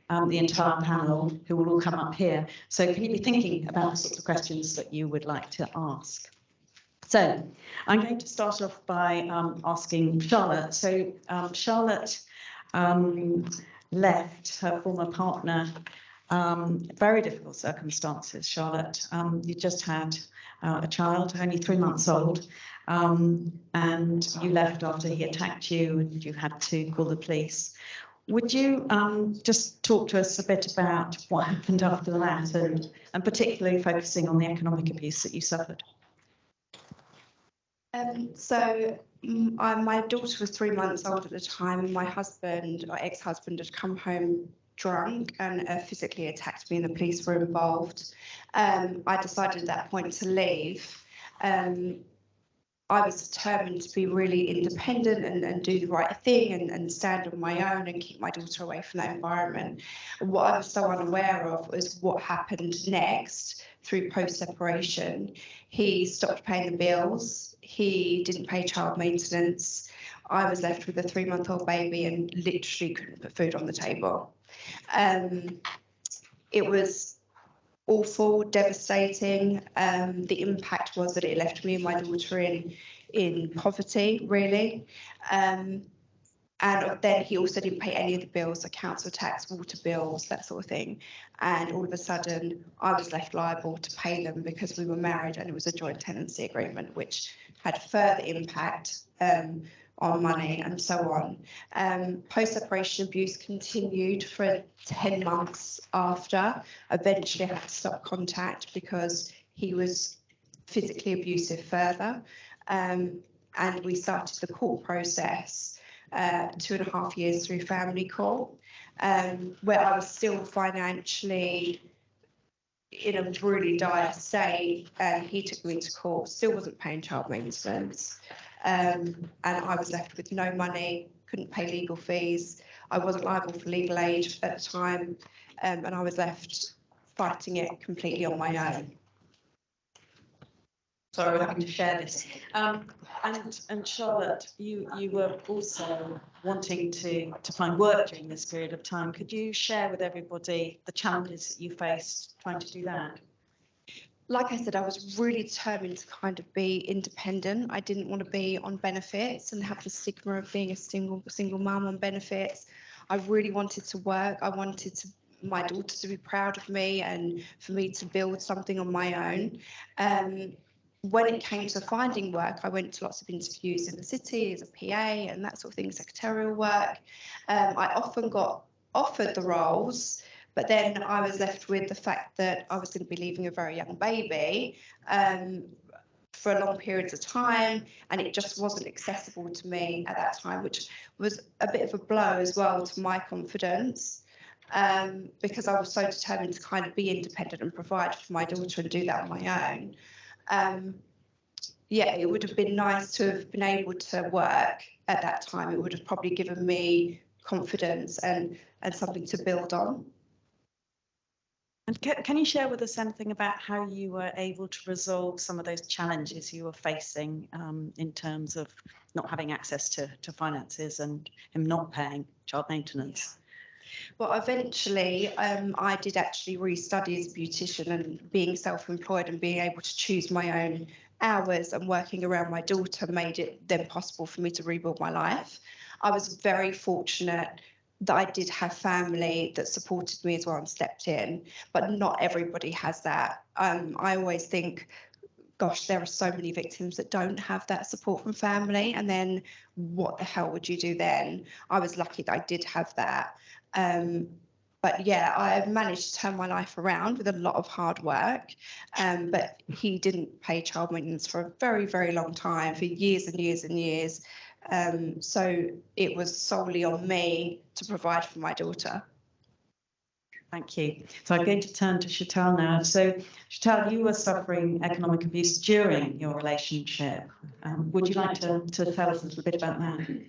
the entire panel, who will all come up here. So can you be thinking about the sorts of questions that you would like to ask? So I'm going to start off by asking Charlotte. So Charlotte left her former partner, very difficult circumstances. Charlotte, you just had a child, only 3 months old, and you left after he attacked you and you had to call the police. Would you just talk to us a bit about what happened after that, and particularly focusing on the economic abuse that you suffered? My daughter was 3 months old at the time, and my husband, or ex-husband, had come home drunk and physically attacked me, and the police were involved. I decided at that point to leave. I was determined to be really independent and do the right thing and stand on my own and keep my daughter away from that environment. And what I was so unaware of was what happened next through post-separation. He stopped paying the bills. He didn't pay child maintenance. I was left with a 3-month-old baby and literally couldn't put food on the table. It was awful, devastating. The impact was that it left me and my daughter in poverty, really. And then he also didn't pay any of the bills, the council tax, water bills, that sort of thing. And all of a sudden, I was left liable to pay them because we were married and it was a joint tenancy agreement, which had further impact on money and so on. Post-separation abuse continued for 10 months after. Eventually, I had to stop contact because he was physically abusive further. And we started the court process 2.5 years through family court, where I was still financially in a really dire state, and he took me to court, still wasn't paying child maintenance. And I was left with no money, couldn't pay legal fees. I wasn't liable for legal aid at the time, and I was left fighting it completely on my own. Sorry, we're having to share this. And Charlotte, you were also wanting to find work during this period of time. Could you share with everybody the challenges that you faced trying to do that? Like I said, I was really determined to kind of be independent. I didn't want to be on benefits and have the stigma of being a single mum on benefits. I really wanted to work. I wanted my daughter to be proud of me and for me to build something on my own. When it came to finding work, I went to lots of interviews in the city as a PA and that sort of thing, secretarial work. I often got offered the roles, but then I was left with the fact that I was going to be leaving a very young baby for long periods of time, and it just wasn't accessible to me at that time, which was a bit of a blow as well to my confidence, because I was so determined to kind of be independent and provide for my daughter and do that on my own. Yeah, it would have been nice to have been able to work at that time. It would have probably given me confidence and something to build on. And can you share with us anything about how you were able to resolve some of those challenges you were facing in terms of not having access to finances and him not paying child maintenance? Well, eventually, I did actually restudy as a beautician, and being self-employed and being able to choose my own hours and working around my daughter made it then possible for me to rebuild my life. I was very fortunate that I did have family that supported me as well and stepped in, but not everybody has that. I always think, gosh, there are so many victims that don't have that support from family, and then what the hell would you do then? I was lucky that I did have that. But yeah, I managed to turn my life around with a lot of hard work, but he didn't pay child maintenance for a very, very long time, for years and years and years. So it was solely on me to provide for my daughter. Thank you. So I'm going to turn to Shital now. So Shital, you were suffering economic abuse during your relationship. Would you like to tell us a little bit about that?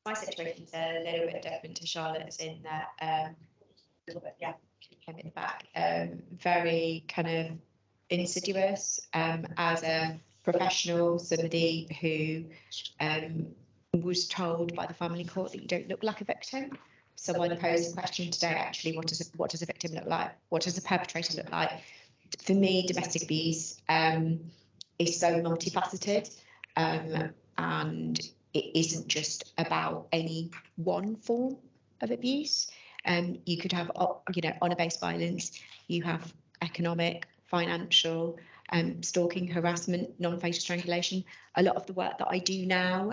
My situation's a little bit different to Charlotte's in that, a little bit, yeah, came in the back, very kind of insidious, as a professional, somebody who was told by the family court that you don't look like a victim. So I posed a question today, actually, what does a victim look like? What does a perpetrator look like? For me, domestic abuse is so multifaceted, and it isn't just about any one form of abuse. You could have, honour-based violence, you have economic, financial, stalking, harassment, non-fatal strangulation. A lot of the work that I do now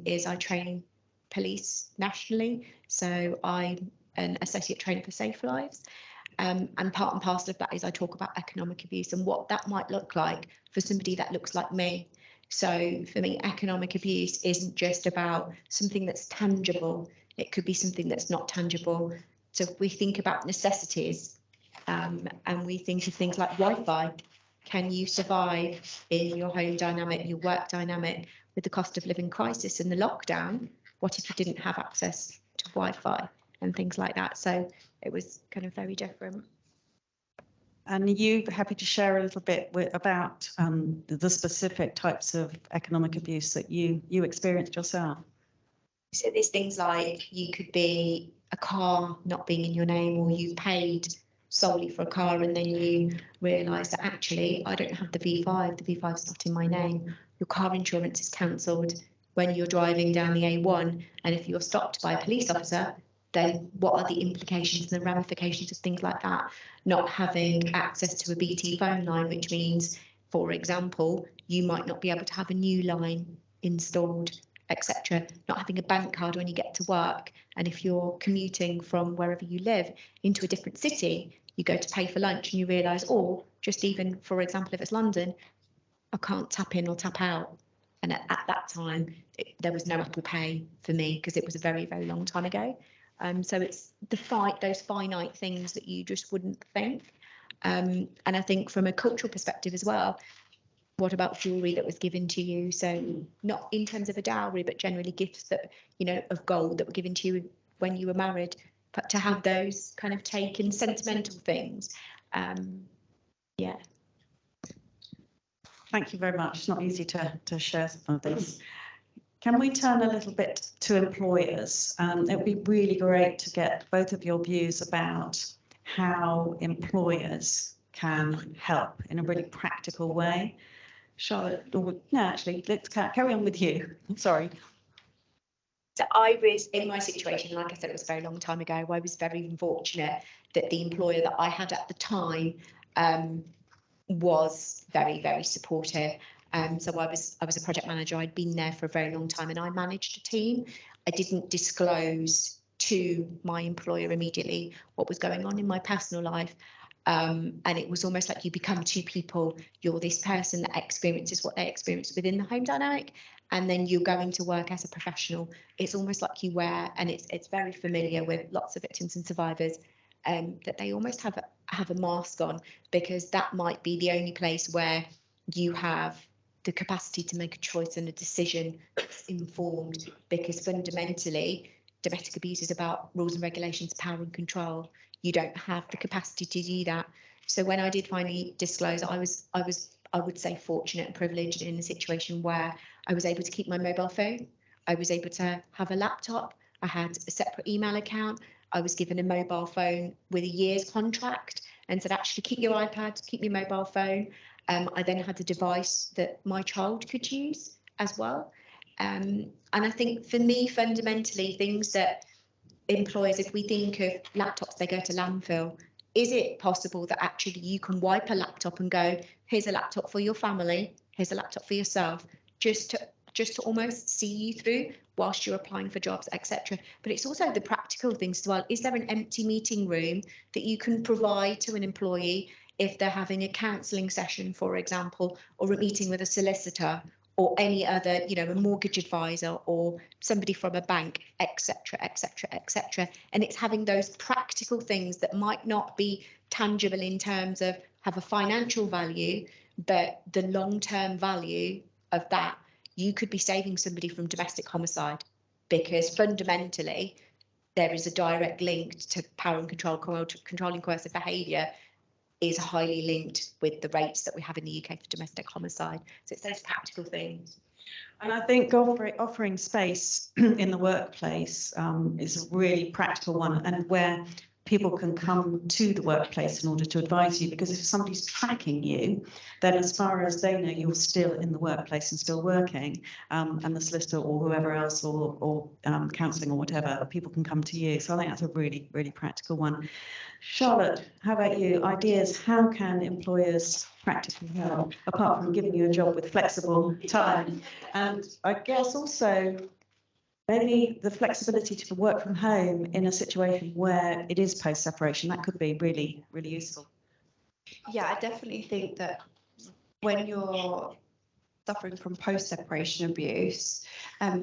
is I train police nationally. So I'm an associate trainer for Safe Lives. And part and parcel of that is I talk about economic abuse and what that might look like for somebody that looks like me. So for me, economic abuse isn't just about something that's tangible. It could be something that's not tangible. So if we think about necessities, and we think of things like Wi-Fi, can you survive in your home dynamic, your work dynamic, with the cost of living crisis and the lockdown? What if you didn't have access to Wi-Fi and things like that? So it was kind of very different. And are you happy to share a little bit about the specific types of economic abuse that you experienced yourself? So there's things like you could be a car not being in your name, or you paid solely for a car and then you realise that actually I don't have the V5, the V5's not in my name. Your car insurance is cancelled when you're driving down the A1, and if you're stopped by a police officer, then what are the implications and the ramifications of things like that? Not having access to a BT phone line, which means, for example, you might not be able to have a new line installed, etc. Not having a bank card when you get to work, and if you're commuting from wherever you live into a different city, you go to pay for lunch and you realise, or just even, for example, if it's London, I can't tap in or tap out. And at that time, there was no Apple Pay for me because it was a very, very long time ago. So it's those finite things that you just wouldn't think. And I think from a cultural perspective as well, what about jewellery that was given to you? So not in terms of a dowry, but generally gifts that, of gold that were given to you when you were married, but to have those kind of taken, sentimental things. Yeah. Thank you very much. It's not easy to share some of this. Can we turn a little bit to employers? It would be really great to get both of your views about how employers can help in a really practical way. Charlotte, let's carry on with you. Sorry. So I was in my situation, like I said, it was a very long time ago. I was very fortunate that the employer that I had at the time was very, very supportive. So I was a project manager. I'd been there for a very long time and I managed a team. I didn't disclose to my employer immediately what was going on in my personal life. And it was almost like you become two people. You're this person that experiences what they experience within the home dynamic, and then you're going to work as a professional. It's almost like you wear, and it's very familiar with lots of victims and survivors, that they almost have a mask on, because that might be the only place where you have the capacity to make a choice and a decision that's informed, because fundamentally domestic abuse is about rules and regulations, power and control. You don't have the capacity to do that. So when I did finally disclose, I would say fortunate and privileged in a situation where I was able to keep my mobile phone. I was able to have a laptop. I had a separate email account. I was given a mobile phone with a year's contract and said, actually keep your iPad, keep your mobile phone. I then had a device that my child could use as well. And I think for me, fundamentally, things that employers, if we think of laptops, they go to landfill. Is it possible that actually you can wipe a laptop and go, here's a laptop for your family, here's a laptop for yourself, just to almost see you through whilst you're applying for jobs, etc. But it's also the practical things as well. Is there an empty meeting room that you can provide to an employee if they're having a counselling session, for example, or a meeting with a solicitor, or any other, a mortgage advisor or somebody from a bank, etc., etc., etc. And it's having those practical things that might not be tangible in terms of have a financial value, but the long-term value of that, you could be saving somebody from domestic homicide, because fundamentally there is a direct link to power and control, controlling coercive behaviour is highly linked with the rates that we have in the UK for domestic homicide. So it's those practical things. And I think offering space in the workplace is a really practical one, and where people can come to the workplace in order to advise you, because if somebody's tracking you, then as far as they know, you're still in the workplace and still working, and the solicitor or whoever else, or counselling or whatever, people can come to you. So I think that's a really, really practical one. Charlotte, how about you? Ideas, how can employers practically help, apart from giving you a job with flexible time? And I guess also maybe the flexibility to work from home in a situation where it is post-separation, that could be really, really useful. Yeah, I definitely think that when you're suffering from post-separation abuse,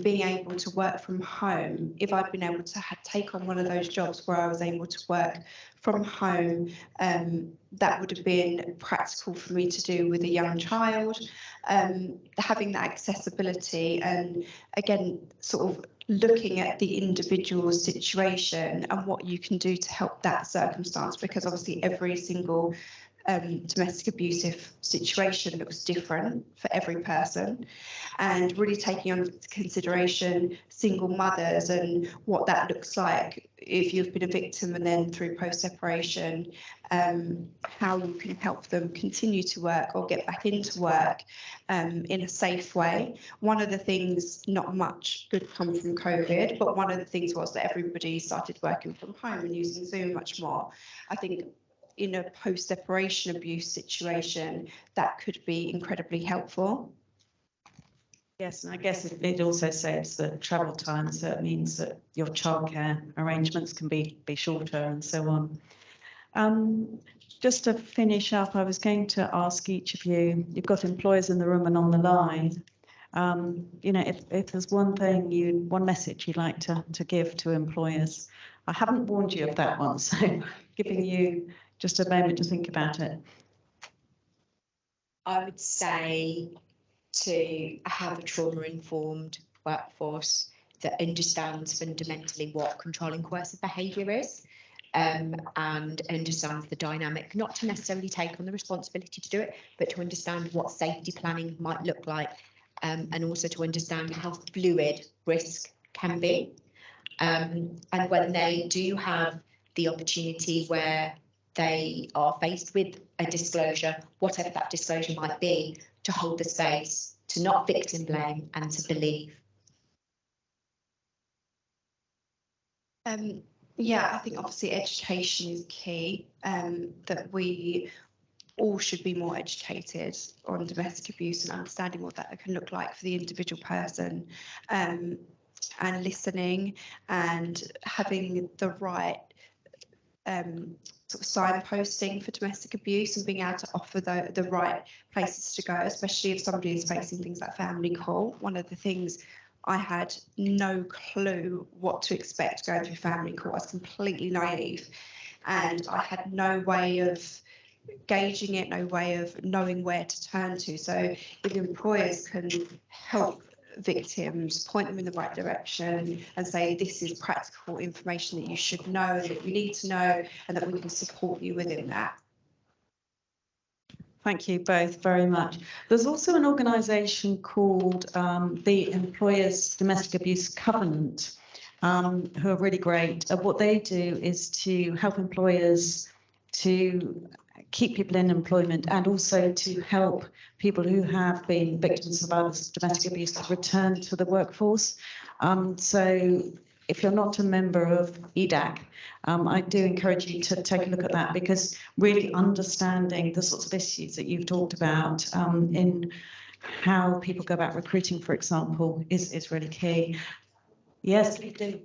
being able to work from home, if I'd been able to take on one of those jobs where I was able to work from home, that would have been practical for me to do with a young child. Having that accessibility, and again, sort of looking at the individual situation and what you can do to help that circumstance, because obviously every single domestic abusive situation looks different for every person, and really taking on consideration single mothers and what that looks like if you've been a victim, and then through post-separation, how you can help them continue to work or get back into work in a safe way. One of the things, not much good comes from COVID, but one of the things was that everybody started working from home and using Zoom much more. I think in a post-separation abuse situation, that could be incredibly helpful. Yes, and I guess it also saves the travel time, so it means that your childcare arrangements can be shorter and so on. Just to finish up, I was going to ask each of you, you've got employers in the room and on the line, you know, if there's one message you'd like to give to employers. I haven't warned you of that one, so giving you just a moment to think about it. I would say to have a trauma-informed workforce that understands fundamentally what controlling coercive behaviour is, and understands the dynamic, not to necessarily take on the responsibility to do it, but to understand what safety planning might look like, and also to understand how fluid risk can be. And when they do have the opportunity where they are faced with a disclosure, whatever that disclosure might be, to hold the space, to not victim blame, and to believe. Yeah, I think obviously education is key, that we all should be more educated on domestic abuse and understanding what that can look like for the individual person, and listening and having the right sort of signposting for domestic abuse, and being able to offer the right places to go, especially if somebody is facing things like family court. One of the things, I had no clue what to expect going through family court. I was completely naive, and I had no way of gauging it, no way of knowing where to turn to. So if employers can help victims, point them in the right direction and say, this is practical information that you should know, that you need to know, and that we can support you within that. Thank you both very much. There's also an organisation called the Employers Domestic Abuse Covenant, who are really great. What they do is to help employers to keep people in employment, and also to help people who have been victims of domestic abuse to return to the workforce. So if you're not a member of EIDA, I do encourage you to take a look at that, because really understanding the sorts of issues that you've talked about in how people go about recruiting, for example, is really key. Yes, please do.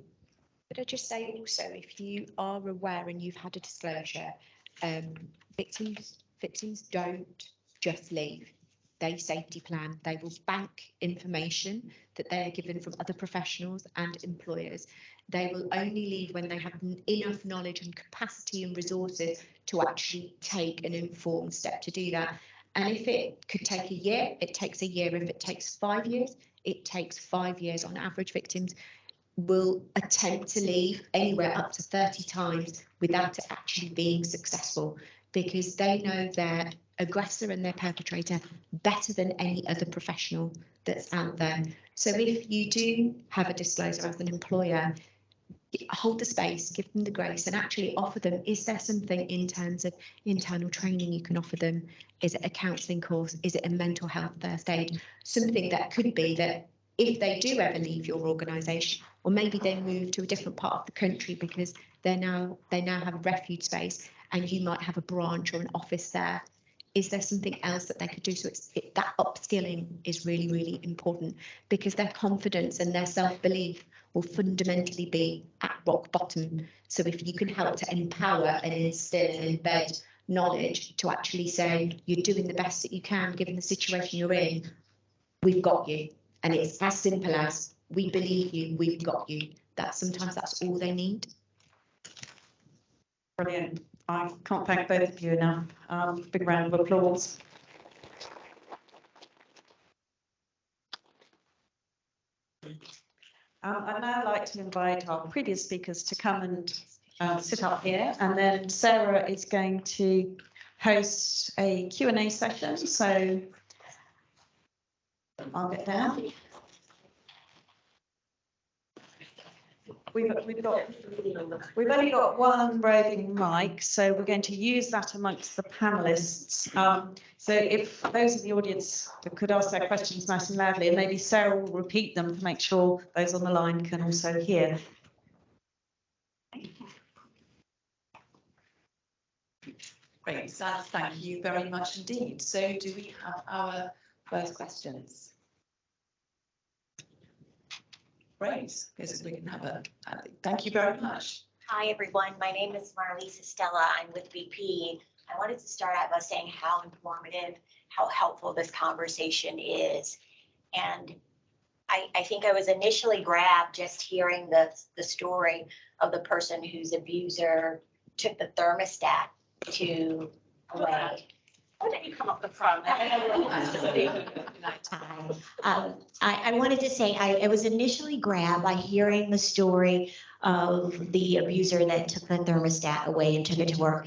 Could I just say also, if you are aware and you've had a disclosure, victims don't just leave. They safety plan. They will bank information that they are given from other professionals and employers. They will only leave when they have enough knowledge and capacity and resources to actually take an informed step to do that. And if it could take a year, it takes a year. If it takes 5 years, it takes 5 years. On average, victims will attempt to leave anywhere up to 30 times without it actually being successful. because they know their aggressor and their perpetrator better than any other professional that's out there. So if you do have a disclosure as an employer, hold the space, give them the grace, and actually offer them, is there something in terms of internal training you can offer them? Is it a counselling course? Is it a mental health first aid? Something that could be that if they do ever leave your organisation, or maybe they move to a different part of the country because they now have a refuge space and you might have a branch or an office there. Is there something else that they could do? So that upskilling is really, really important, because their confidence and their self-belief will fundamentally be at rock bottom. So if you can help to empower and instill and embed knowledge to actually say you're doing the best that you can given the situation you're in, we've got you. And it's as simple as, we believe you, we've got you. Sometimes that's all they need. Brilliant. I can't thank both of you enough. Big round of applause. I'd now like to invite our previous speakers to come and sit up here, and then Sarah is going to host a Q&A session. So I'll get down. We've only got one roving mic, so we're going to use that amongst the panelists. So if those in the audience could ask their questions nice and loudly, and maybe Sarah will repeat them to make sure those on the line can also hear. Great, Saz, thank you very much indeed. So do we have our first questions? Great, because we can have a, thank you very much. Hi, everyone. My name is Marlise Estella. I'm with BP. I wanted to start out by saying how informative, how helpful this conversation is. And I think I was initially grabbed just hearing the story of the person whose abuser took the thermostat away. Why don't you come up the front? I wanted to say I was initially grabbed by hearing the story of the abuser that took the thermostat away and took it to work.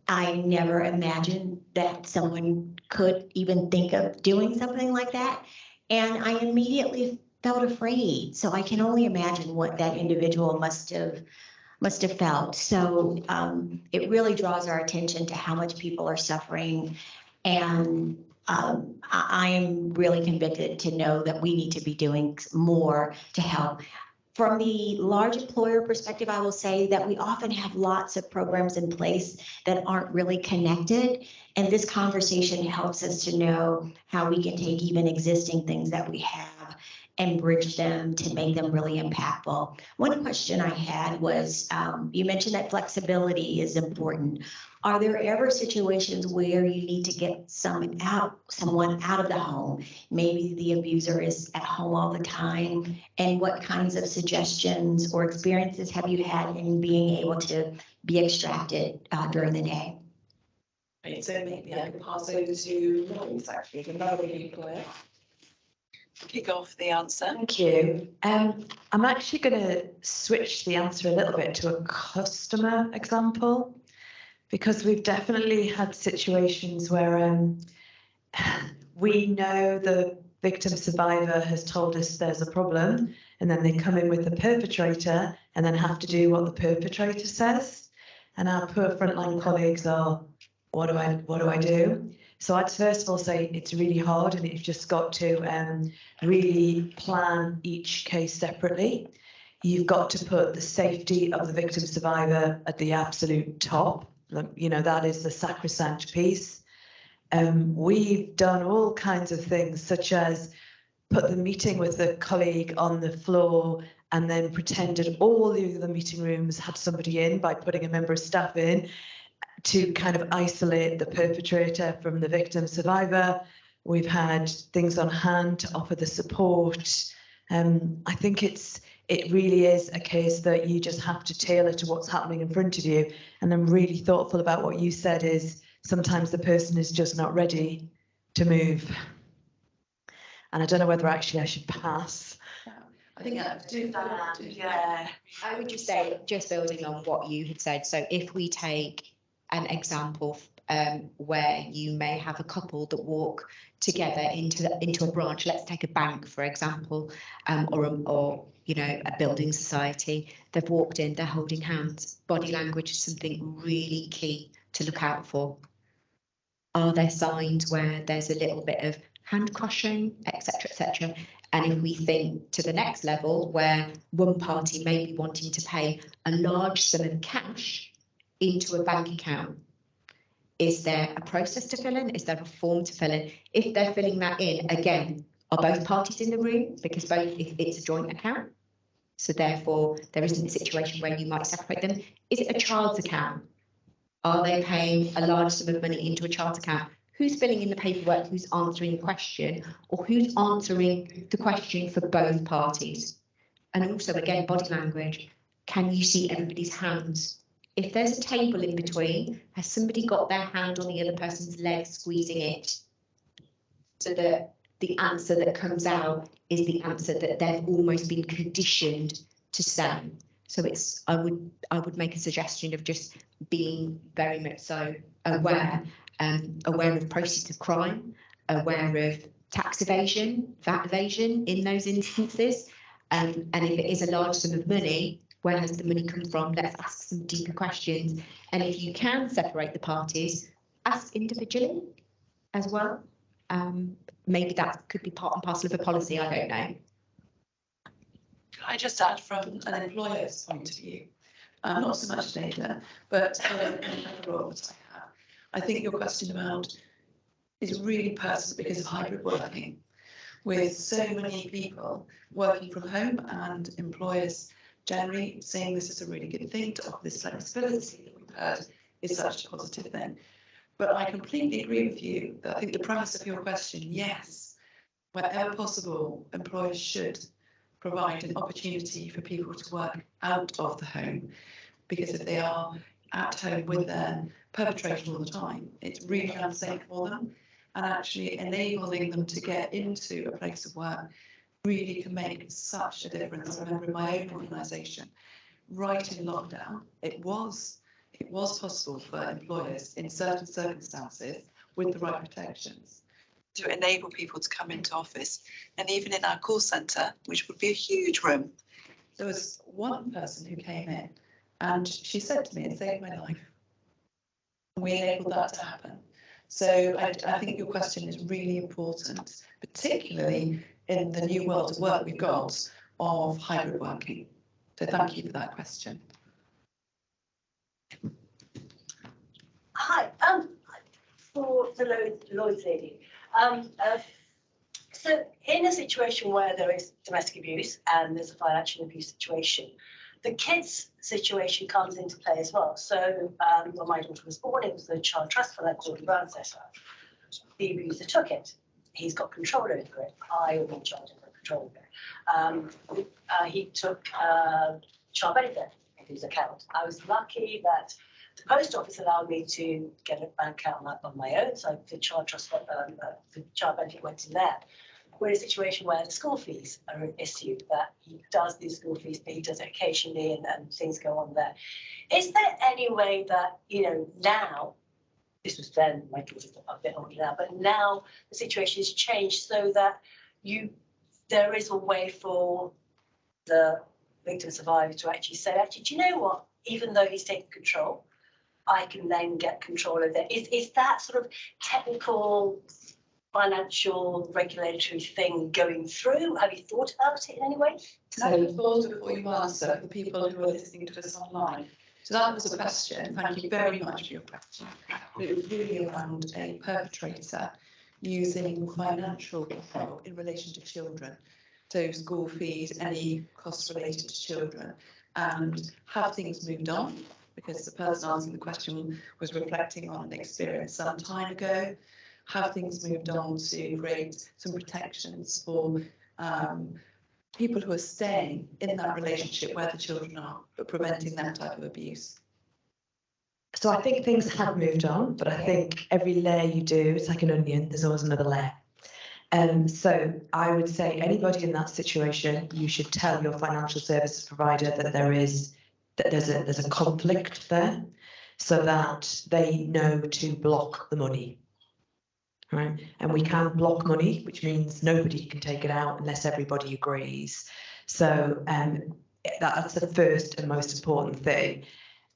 I never imagined that someone could even think of doing something like that. And I immediately felt afraid. So I can only imagine what that individual must have felt. So it really draws our attention to how much people are suffering. And I am really convicted to know that we need to be doing more to help. From the large employer perspective, I will say that we often have lots of programs in place that aren't really connected. And this conversation helps us to know how we can take even existing things that we have and bridge them to make them really impactful. One question I had was, you mentioned that flexibility is important. Are there ever situations where you need to get someone out of the home? Maybe the abuser is at home all the time. And what kinds of suggestions or experiences have you had in being able to be extracted during the day? Right, so maybe I can pass over to Louise, actually, another employer. Kick off the answer. Thank you. I'm actually going to switch the answer a little bit to a customer example, because we've definitely had situations where we know the victim survivor has told us there's a problem, and then they come in with the perpetrator and then have to do what the perpetrator says. And our poor frontline colleagues are, what do I do? So I'd first of all say it's really hard, and you've just got to really plan each case separately. You've got to put the safety of the victim survivor at the absolute top. You know, that is the sacrosanct piece. We've done all kinds of things, such as put the meeting with the colleague on the floor and then pretended all the other meeting rooms had somebody in by putting a member of staff in, to kind of isolate the perpetrator from the victim survivor. We've had things on hand to offer the support. I think it really is a case that you just have to tailor to what's happening in front of you. And I'm really thoughtful about what you said, is sometimes the person is just not ready to move. And I don't know whether actually I should pass. I think I do that. Yeah. I would just say, just building on what you had said, so if we take an example where you may have a couple that walk together into a branch. Let's take a bank, for example, or you know, a building society. They've walked in, they're holding hands. Body language is something really key to look out for. Are there signs where there's a little bit of hand crushing, etc., etc.? And if we think to the next level, where one party may be wanting to pay a large sum of cash into a bank account, is there a process to fill in? Is there a form to fill in? If they're filling that in, again, are both parties in the room? Because both, if it's a joint account, so therefore there isn't a situation where you might separate them. Is it a child's account? Are they paying a large sum of money into a child's account? Who's filling in the paperwork? Who's answering the question? Or who's answering the question for both parties? And also, again, body language. Can you see everybody's hands? If there's a table in between, has somebody got their hand on the other person's leg, squeezing it? So that the answer that comes out is the answer that they've almost been conditioned to say. So it's, I would make a suggestion of just being very much so aware, aware of process of crime, aware of tax evasion, VAT evasion in those instances. And if it is a large sum of money, where has the money come from? Let's ask some deeper questions. And if you can separate the parties, ask individually as well. Maybe that could be part and parcel of a policy, I don't know. Can I just add from an employer's point of view, not so much data, but another role that I have. I think your question about is really personal because of hybrid working, with so many people working from home and employers generally saying this is a really good thing to offer this flexibility that we've heard is such a positive thing. But I completely agree with you that I think the premise of your question, yes, wherever possible, employers should provide an opportunity for people to work out of the home, because if they are at home with their perpetrator all the time, it's really unsafe for them, and actually enabling them to get into a place of work really can make such a difference. I remember in my own organisation, right in lockdown, it was possible for employers in certain circumstances with the right protections to enable people to come into office. And even in our call centre, which would be a huge room, there was one person who came in and she said to me, it saved my life. And we enabled that to happen. So I think your question is really important, particularly in the new world of work we've got of hybrid working. So thank you for that question. Hi, for the Lloyd's lady. So in a situation where there is domestic abuse and there's a financial abuse situation, the kids' situation comes into play as well. So when my daughter was born, it was the child trust fund that called the ground set up. The abuser took it. He's got control over it. I or my child have got control over it. He took child benefit into his account. I was lucky that the post office allowed me to get a bank account on my own, so the child trust, the child benefit went in there. We're in a situation where the school fees are an issue, that he does these school fees, but he does it occasionally and things go on there. Is there any way that, you know, now, this was then, my kids are a bit older now, but now the situation has changed so that there is a way for the victim survivor to actually say, actually, do you know what, even though he's taken control, I can then get control of it. Is that sort of technical, financial, regulatory thing going through? Have you thought about it in any way? Can I pause before you answer for the people who are listening to us online? So that was a question. Thank you very much for your question. It was really around a perpetrator using financial control in relation to children. So school fees, any costs related to children, and have things moved on? Because the person asking the question was reflecting on an experience some time ago. Have things moved on to create some protections for people who are staying in that relationship where the children are, but preventing that type of abuse? So I think things have moved on, but I think every layer you do, it's like an onion, there's always another layer. So I would say anybody in that situation, you should tell your financial services provider that there's a conflict there. so that they know to block the money. Right? And we can block money, which means nobody can take it out unless everybody agrees. So that's the first and most important thing.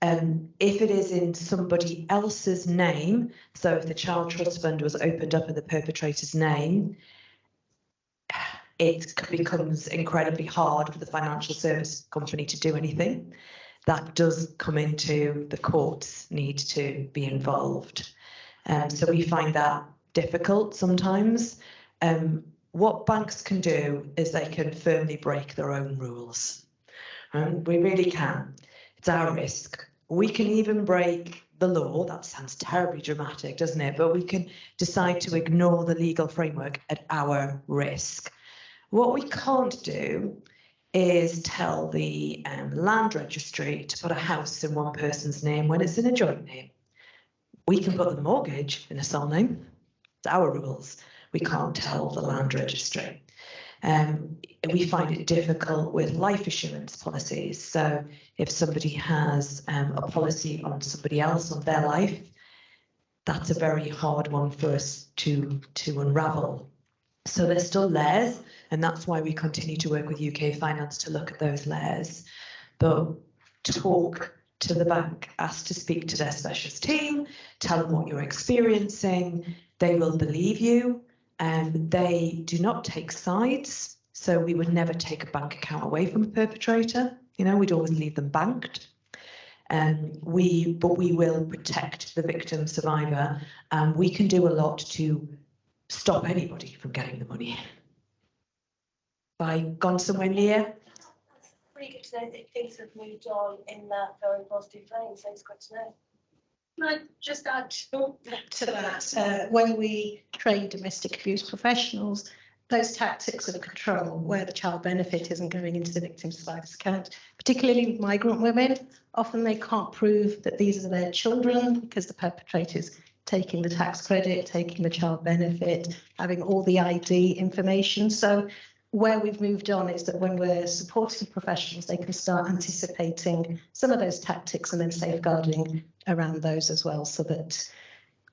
If it is in somebody else's name, so if the child trust fund was opened up in the perpetrator's name, it becomes incredibly hard for the financial service company to do anything. That does come into the courts need to be involved. So we find that difficult sometimes. What banks can do is they can firmly break their own rules. We really can. It's our risk. We can even break the law. That sounds terribly dramatic, doesn't it? But we can decide to ignore the legal framework at our risk. What we can't do is tell the land registry to put a house in one person's name when it's in a joint name. We can put the mortgage in a sole name. It's our rules. We can't tell the land registry. We find it difficult with life assurance policies. So if somebody has a policy on somebody else, on their life, that's a very hard one for us to unravel. So there's still layers, and that's why we continue to work with UK Finance to look at those layers. But talk to the bank, ask to speak to their specialist team, tell them what you're experiencing. They will believe you. They do not take sides, so we would never take a bank account away from a perpetrator. We'd always leave them banked. But we will protect the victim survivor, and we can do a lot to stop anybody from getting the money. Have I gone somewhere near? That's pretty good to know that things have moved on in that very positive vein, so it's good to know. Can I just add to that? When we train domestic abuse professionals, those tactics of control, where the child benefit isn't going into the victim survivor's account, particularly with migrant women, often they can't prove that these are their children because the perpetrator's taking the tax credit, taking the child benefit, having all the ID information. So where we've moved on is that when we're supporting professionals, they can start anticipating some of those tactics and then safeguarding around those as well, so that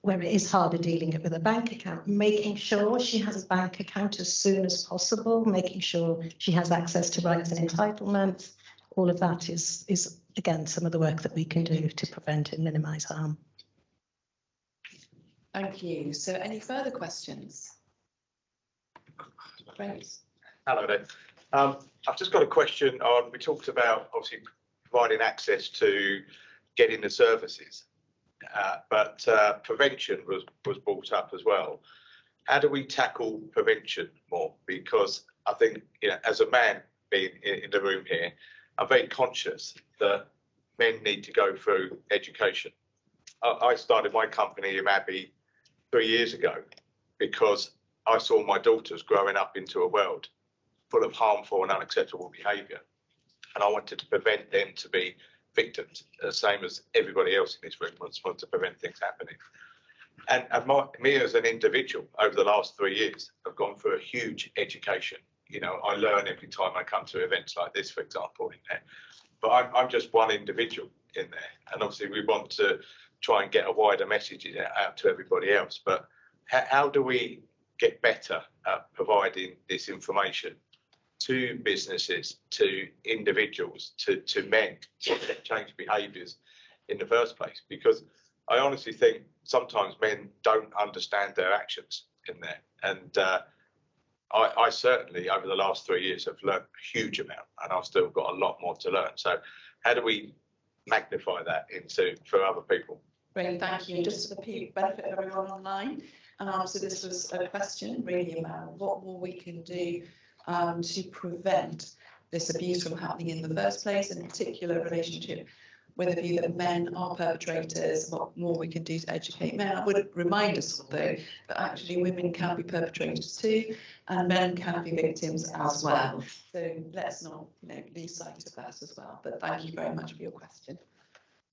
where it is harder dealing it with a bank account, making sure she has a bank account as soon as possible, making sure she has access to rights and entitlements. All of that is again, some of the work that we can do to prevent and minimise harm. Thank you. So any further questions? Great. Hello there. I've just got a question on, we talked about obviously providing access to getting the services, but prevention was brought up as well. How do we tackle prevention more? Because I think, as a man being in the room here, I'm very conscious that men need to go through education. I started my company in Abbey 3 years ago because I saw my daughters growing up into a world full of harmful and unacceptable behaviour, and I wanted to prevent them to be victims, the same as everybody else in this room wants to prevent things happening. And me as an individual over the last 3 years, I've gone through a huge education. I learn every time I come to events like this, for example, in there. But I'm just one individual in there, and obviously we want to try and get a wider message out to everybody else. But how do we get better at providing this information to businesses, to individuals, to men, to change behaviours in the first place? Because I honestly think sometimes men don't understand their actions in there. And I certainly, over the last 3 years, have learned a huge amount, and I've still got a lot more to learn. So how do we magnify that for other people? Great, thank you. Just for the benefit of everyone online, so this was a question really about what more we can do to prevent this abuse from happening in the first place, and in particular relationship with the view that men are perpetrators, what more we can do to educate men. I would remind us all, though, that actually women can be perpetrators too, and men can be victims as well. So let's not lose sight of that as well. But thank you very much for your question.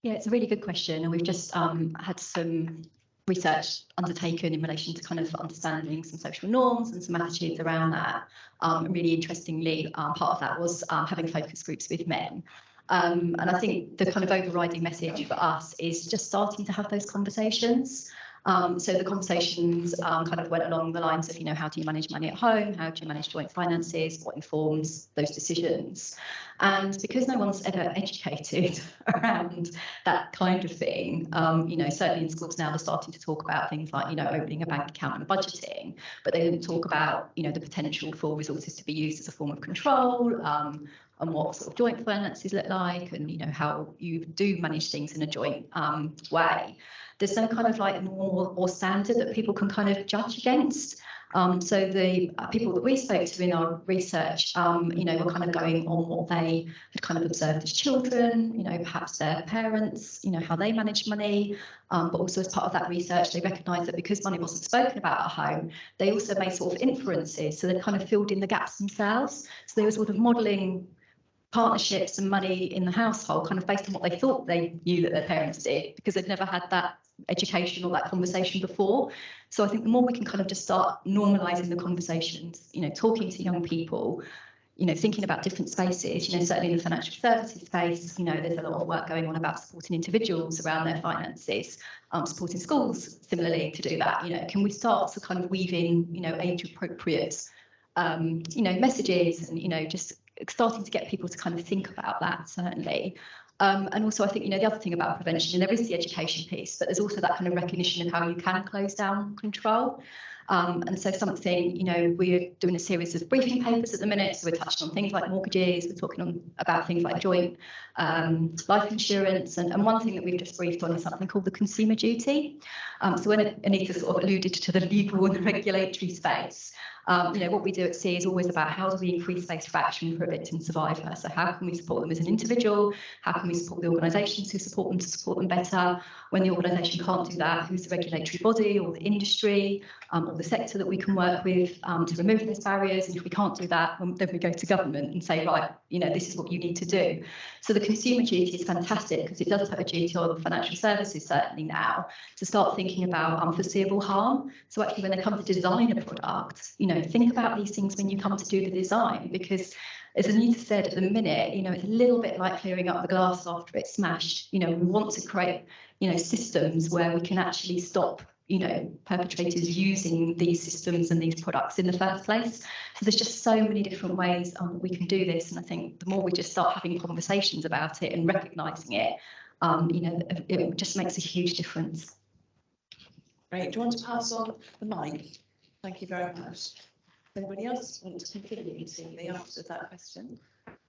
Yeah, it's a really good question, and we've just had some research undertaken in relation to kind of understanding some social norms and some attitudes around that. And really interestingly, part of that was having focus groups with men. And I think the kind of overriding message for us is just starting to have those conversations. So the conversations kind of went along the lines of, you know, how do you manage money at home? How do you manage joint finances? What informs those decisions? And because no one's ever educated around that kind of thing, you know, certainly in schools now they're starting to talk about things like, you know, opening a bank account and budgeting, but they didn't talk about, you know, the potential for resources to be used as a form of control, and what sort of joint finances look like, and, you know, how you do manage things in a joint way. There's no kind of like normal or standard that people can kind of judge against. So the people that we spoke to in our research, you know, were kind of going on what they had kind of observed as children, you know, perhaps their parents, you know, how they manage money. But also as part of that research, they recognised that because money wasn't spoken about at home, they also made sort of inferences. So they kind of filled in the gaps themselves. So they were sort of modelling partnerships and money in the household kind of based on what they thought they knew that their parents did, because they'd never had that education or that conversation before. So I think the more we can kind of just start normalising the conversations, you know, talking to young people, you know, thinking about different spaces, you know, certainly in the financial services space, you know, there's a lot of work going on about supporting individuals around their finances, supporting schools similarly to do that. You know, can we start to kind of weave in, you know, age appropriate, you know, messages, and, you know, just starting to get people to kind of think about that, certainly. And also, I think, you know, the other thing about prevention, and there is the education piece, but there's also that kind of recognition of how you can close down control. And so something, you know, we're doing a series of briefing papers at the minute, so we're touching on things like mortgages, we're talking about things like joint life insurance, and one thing that we've just briefed on is something called the consumer duty. So when Anita sort of alluded to the legal and the regulatory space, you know, what we do at C is always about how do we increase space for action for a victim survivor. So how can we support them as an individual? How can we support the organisations who support them to support them better? When the organisation can't do that, who's the regulatory body or the industry or the sector that we can work with to remove those barriers? And if we can't do that, then we go to government and say, right, you know, this is what you need to do. So the consumer duty is fantastic because it does put a duty on financial services certainly now to start thinking about unforeseeable harm. So actually when they come to design a product, you know, think about these things when you come to do the design, because as Anita said, at the minute, you know, it's a little bit like clearing up the glass after it's smashed. You know, we want to create, you know, systems where we can actually stop, you know, perpetrators using these systems and these products in the first place. So there's just so many different ways we can do this. And I think the more we just start having conversations about it and recognising it, you know, it just makes a huge difference. Great. Do you want to pass on the mic? Thank you very much. Anybody else want to contribute to the answer to that question?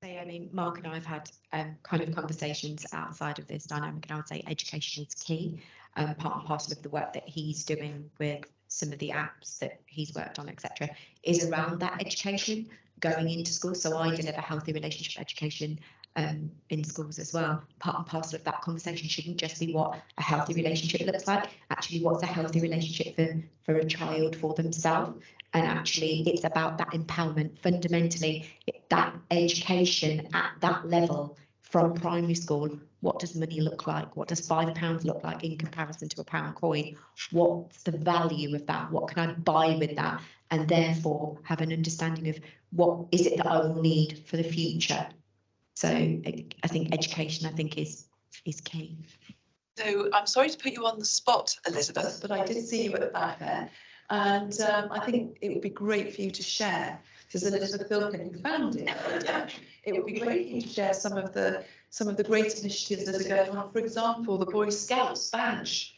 I mean, Mark and I have had kind of conversations outside of this dynamic, and I would say education is key. Part and parcel of the work that he's doing with some of the apps that he's worked on, etc., is around that education going into schools. So I deliver healthy relationship education in schools as well. Part and parcel of that conversation shouldn't just be what a healthy relationship looks like. Actually, what's a healthy relationship for a child, for themselves? And actually, it's about that empowerment. Fundamentally, that education at that level from primary school. What does money look like? What does £5 look like in comparison to a pound coin? What's the value of that? What can I buy with that? And therefore have an understanding of what is it that I will need for the future. So I think education, I think, is key. So I'm sorry to put you on the spot, Elizabeth, but I did see you at the back there. And I think it would be great for you to share, because Elizabeth Philpin, who founded it, it would be great for you to share some of the great initiatives that are going on. For example, the Boy Scouts badge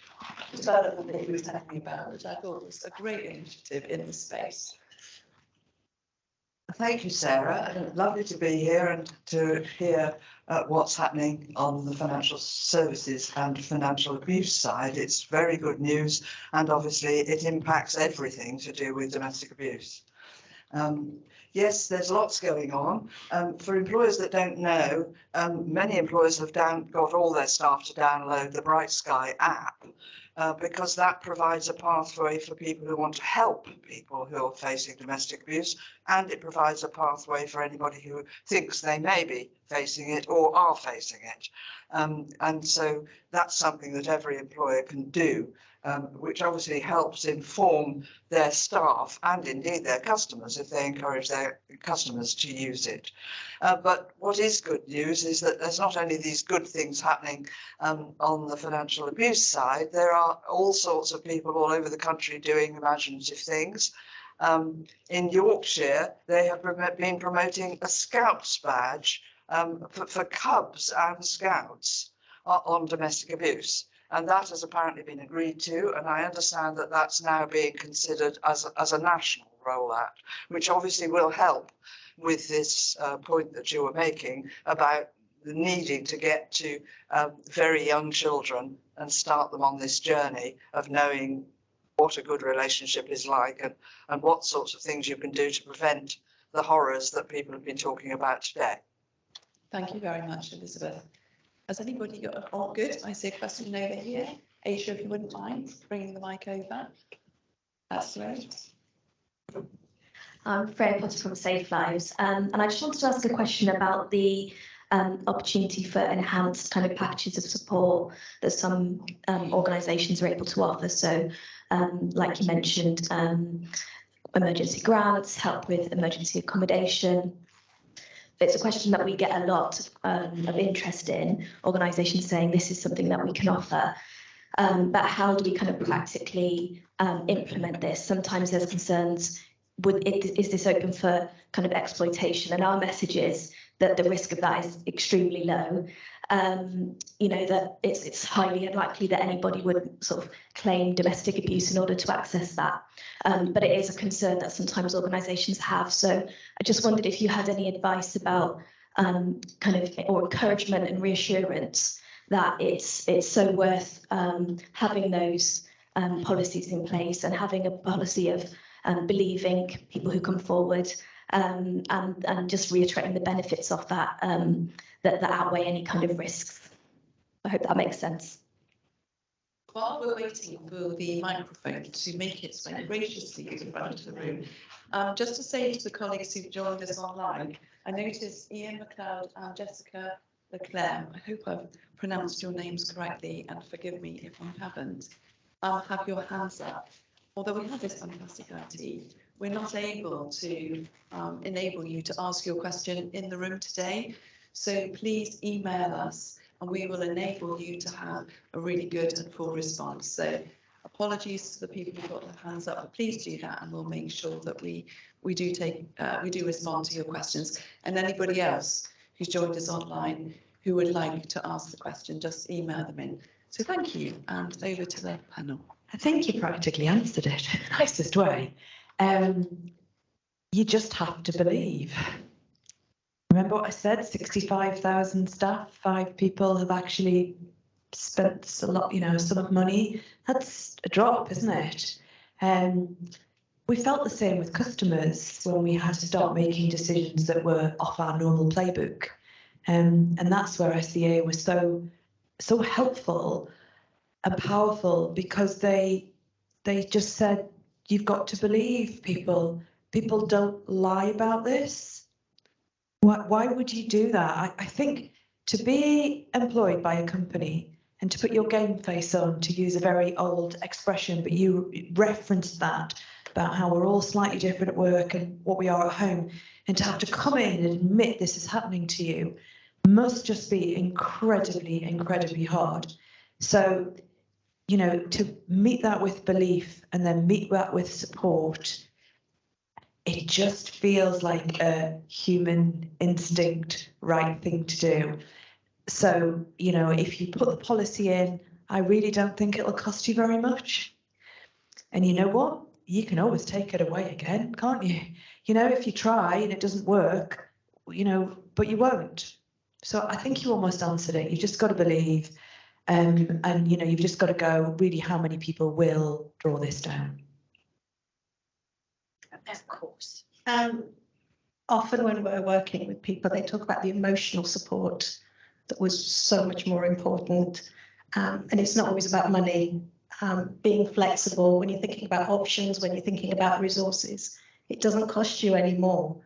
development that you were telling me about, which I thought was a great initiative in this space. Thank you, Sarah. Lovely to be here and to hear what's happening on the financial services and financial abuse side. It's very good news, and obviously it impacts everything to do with domestic abuse. Yes, there's lots going on. For employers that don't know, many employers have got all their staff to download the Bright Sky app, because that provides a pathway for people who want to help people who are facing domestic abuse and it provides a pathway for anybody who thinks they may be facing it or are facing it. And so that's something that every employer can do, which obviously helps inform their staff and indeed their customers if they encourage their customers to use it. But what is good news is that there's not only these good things happening on the financial abuse side, there are all sorts of people all over the country doing imaginative things. In Yorkshire, they have been promoting a Scouts badge for Cubs and Scouts on domestic abuse. And that has apparently been agreed to, and I understand that that's now being considered as a national rollout, which obviously will help with this point that you were making about the needing to get to very young children and start them on this journey of knowing what a good relationship is like and what sorts of things you can do to prevent the horrors that people have been talking about today. Thank you very much, Elizabeth. Has anybody got, oh good, I see a question over here. Aisha, if you wouldn't mind bringing the mic over. That's great. I'm Freya Potter from Safe Lives, and I just wanted to ask a question about the opportunity for enhanced kind of packages of support that some organisations are able to offer. So, like you mentioned, emergency grants, help with emergency accommodation. It's a question that we get a lot of interest in, organisations saying this is something that we can offer. But how do we kind of practically implement this? Sometimes there's concerns, is this open for kind of exploitation? And our message is that the risk of that is extremely low. You know, that it's highly unlikely that anybody would sort of claim domestic abuse in order to access that. But it is a concern that sometimes organisations have. So I just wondered if you had any advice about kind of, or encouragement and reassurance that it's so worth having those policies in place and having a policy of believing people who come forward and just reiterating the benefits of that, that outweigh any kind of risks. I hope that makes sense. While we're waiting for the microphone to make its way graciously to the front of the room, just to say to the colleagues who've joined us online, I noticed Ian McLeod and Jessica Leclerc, I hope I've pronounced your names correctly and forgive me if I haven't, have your hands up. Although we have this fantastic IT, we're not able to enable you to ask your question in the room today. So please email us and we will enable you to have a really good and full response. So apologies to the people who got their hands up, but please do that and we'll make sure that we do respond to your questions. And anybody else who's joined us online who would like to ask the question, just email them in. So thank you, and over to the panel. I think you practically answered it in the nicest way. You just have to believe. Remember what I said, 65,000 staff, 5 people have actually spent a lot, a sum of money. That's a drop, isn't it? We felt the same with customers when we had to start making decisions that were off our normal playbook. And that's where SCA was so helpful and powerful, because they just said, you've got to believe people. People don't lie about this. Why would you do that? I think to be employed by a company and to put your game face on, to use a very old expression, but you referenced that about how we're all slightly different at work and what we are at home, and to have to come in and admit this is happening to you must just be incredibly, incredibly hard. So, to meet that with belief and then meet that with support, it just feels like a human instinct, right thing to do. So, if you put the policy in, I really don't think it'll cost you very much. And you know what? You can always take it away again, can't you? If you try and it doesn't work, but you won't. So I think you almost answered it. You've just got to believe, and you've just got to go, really, how many people will draw this down? Of course. Often when we're working with people, they talk about the emotional support that was so much more important. And it's not always about money. Being flexible when you're thinking about options, when you're thinking about resources, It doesn't cost you any more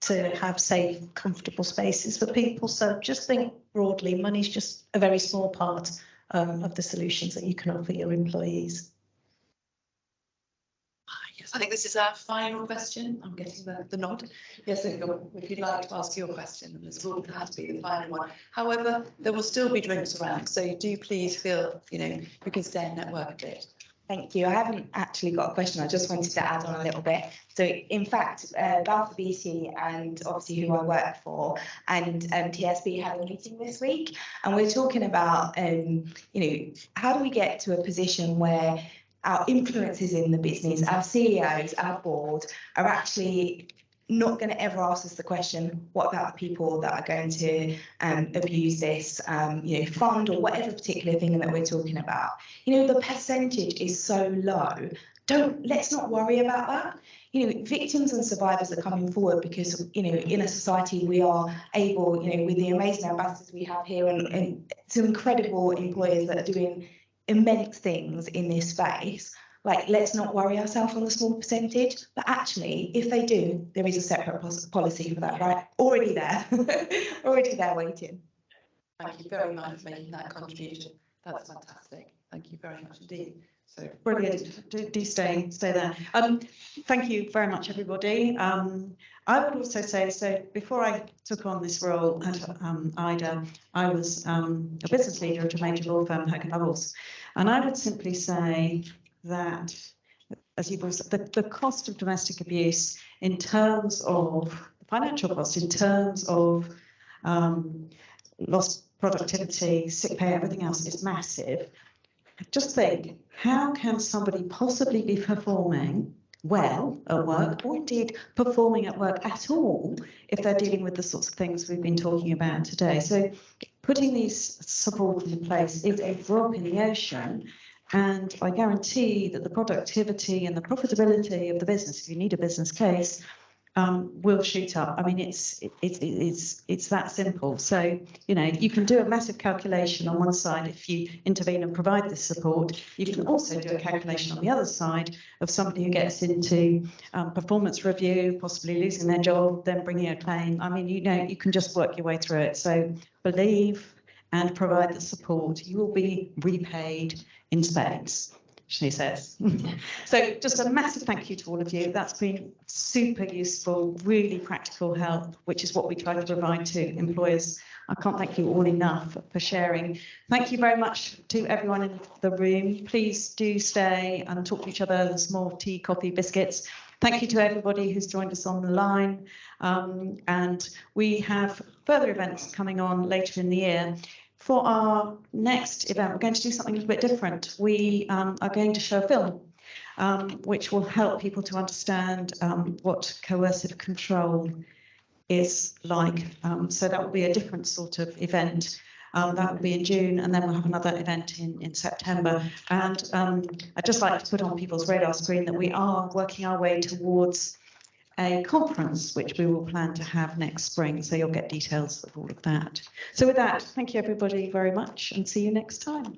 to have safe, comfortable spaces for people. So just think broadly, money's just a very small part of the solutions that you can offer your employees. Yes, I think this is our final question. I'm getting the nod. Yes, if you'd like to ask your question, this will have to be the final one. However, there will still be drinks around, so do please feel, you can stay and network a bit. Thank you. I haven't actually got a question. I just wanted to add on a little bit. So in fact, Balfour Beatty and obviously who I work for and TSB had a meeting this week, and we're talking about, how do we get to a position where our influences in the business, our CEOs, our board are actually not going to ever ask us the question, what about the people that are going to abuse this, fund or whatever particular thing that we're talking about. The percentage is so low. Let's not worry about that. Victims and survivors are coming forward because, in a society we are able, with the amazing ambassadors we have here and some incredible employers that are doing immense things in this space. Like, let's not worry ourselves on the small percentage, but actually, if they do, there is a separate policy for that, right? Already there, already there waiting. Thank you very much for making that contribution. That's fantastic. Thank you very much indeed. So brilliant. Do stay there. Thank you very much, everybody. I would also say, so before I took on this role at EIDA, I was a business leader at a major law firm, Hogan Lovells, and I would simply say that, as you've also said, the cost of domestic abuse in terms of the financial cost, in terms of lost productivity, sick pay, everything else is massive. Just think, how can somebody possibly be performing well at work, or indeed performing at work at all, if they're dealing with the sorts of things we've been talking about today? So putting these supports in place is a drop in the ocean. And I guarantee that the productivity and the profitability of the business, if you need a business case, will shoot up. I mean, it's that simple. So, you can do a massive calculation on one side if you intervene and provide this support. You can also do a calculation on the other side of somebody who gets into performance review, possibly losing their job, then bringing a claim. I mean, you can just work your way through it. So believe and provide the support. You will be repaid in spades, she says. So just a massive thank you to all of you. That's been super useful, really practical help, which is what we try to provide to employers. I can't thank you all enough for sharing. Thank you very much to everyone in the room. Please do stay and talk to each other. There's more tea, coffee, biscuits. Thank you to everybody who's joined us on the line. And we have further events coming on later in the year. For our next event, we're going to do something a little bit different. We are going to show a film, which will help people to understand what coercive control is like. So that will be a different sort of event. That will be in June, and then we'll have another event in September. And I'd just like to put on people's radar screen that we are working our way towards a conference, which we will plan to have next spring. So you'll get details of all of that. So with that, thank you everybody very much, and see you next time.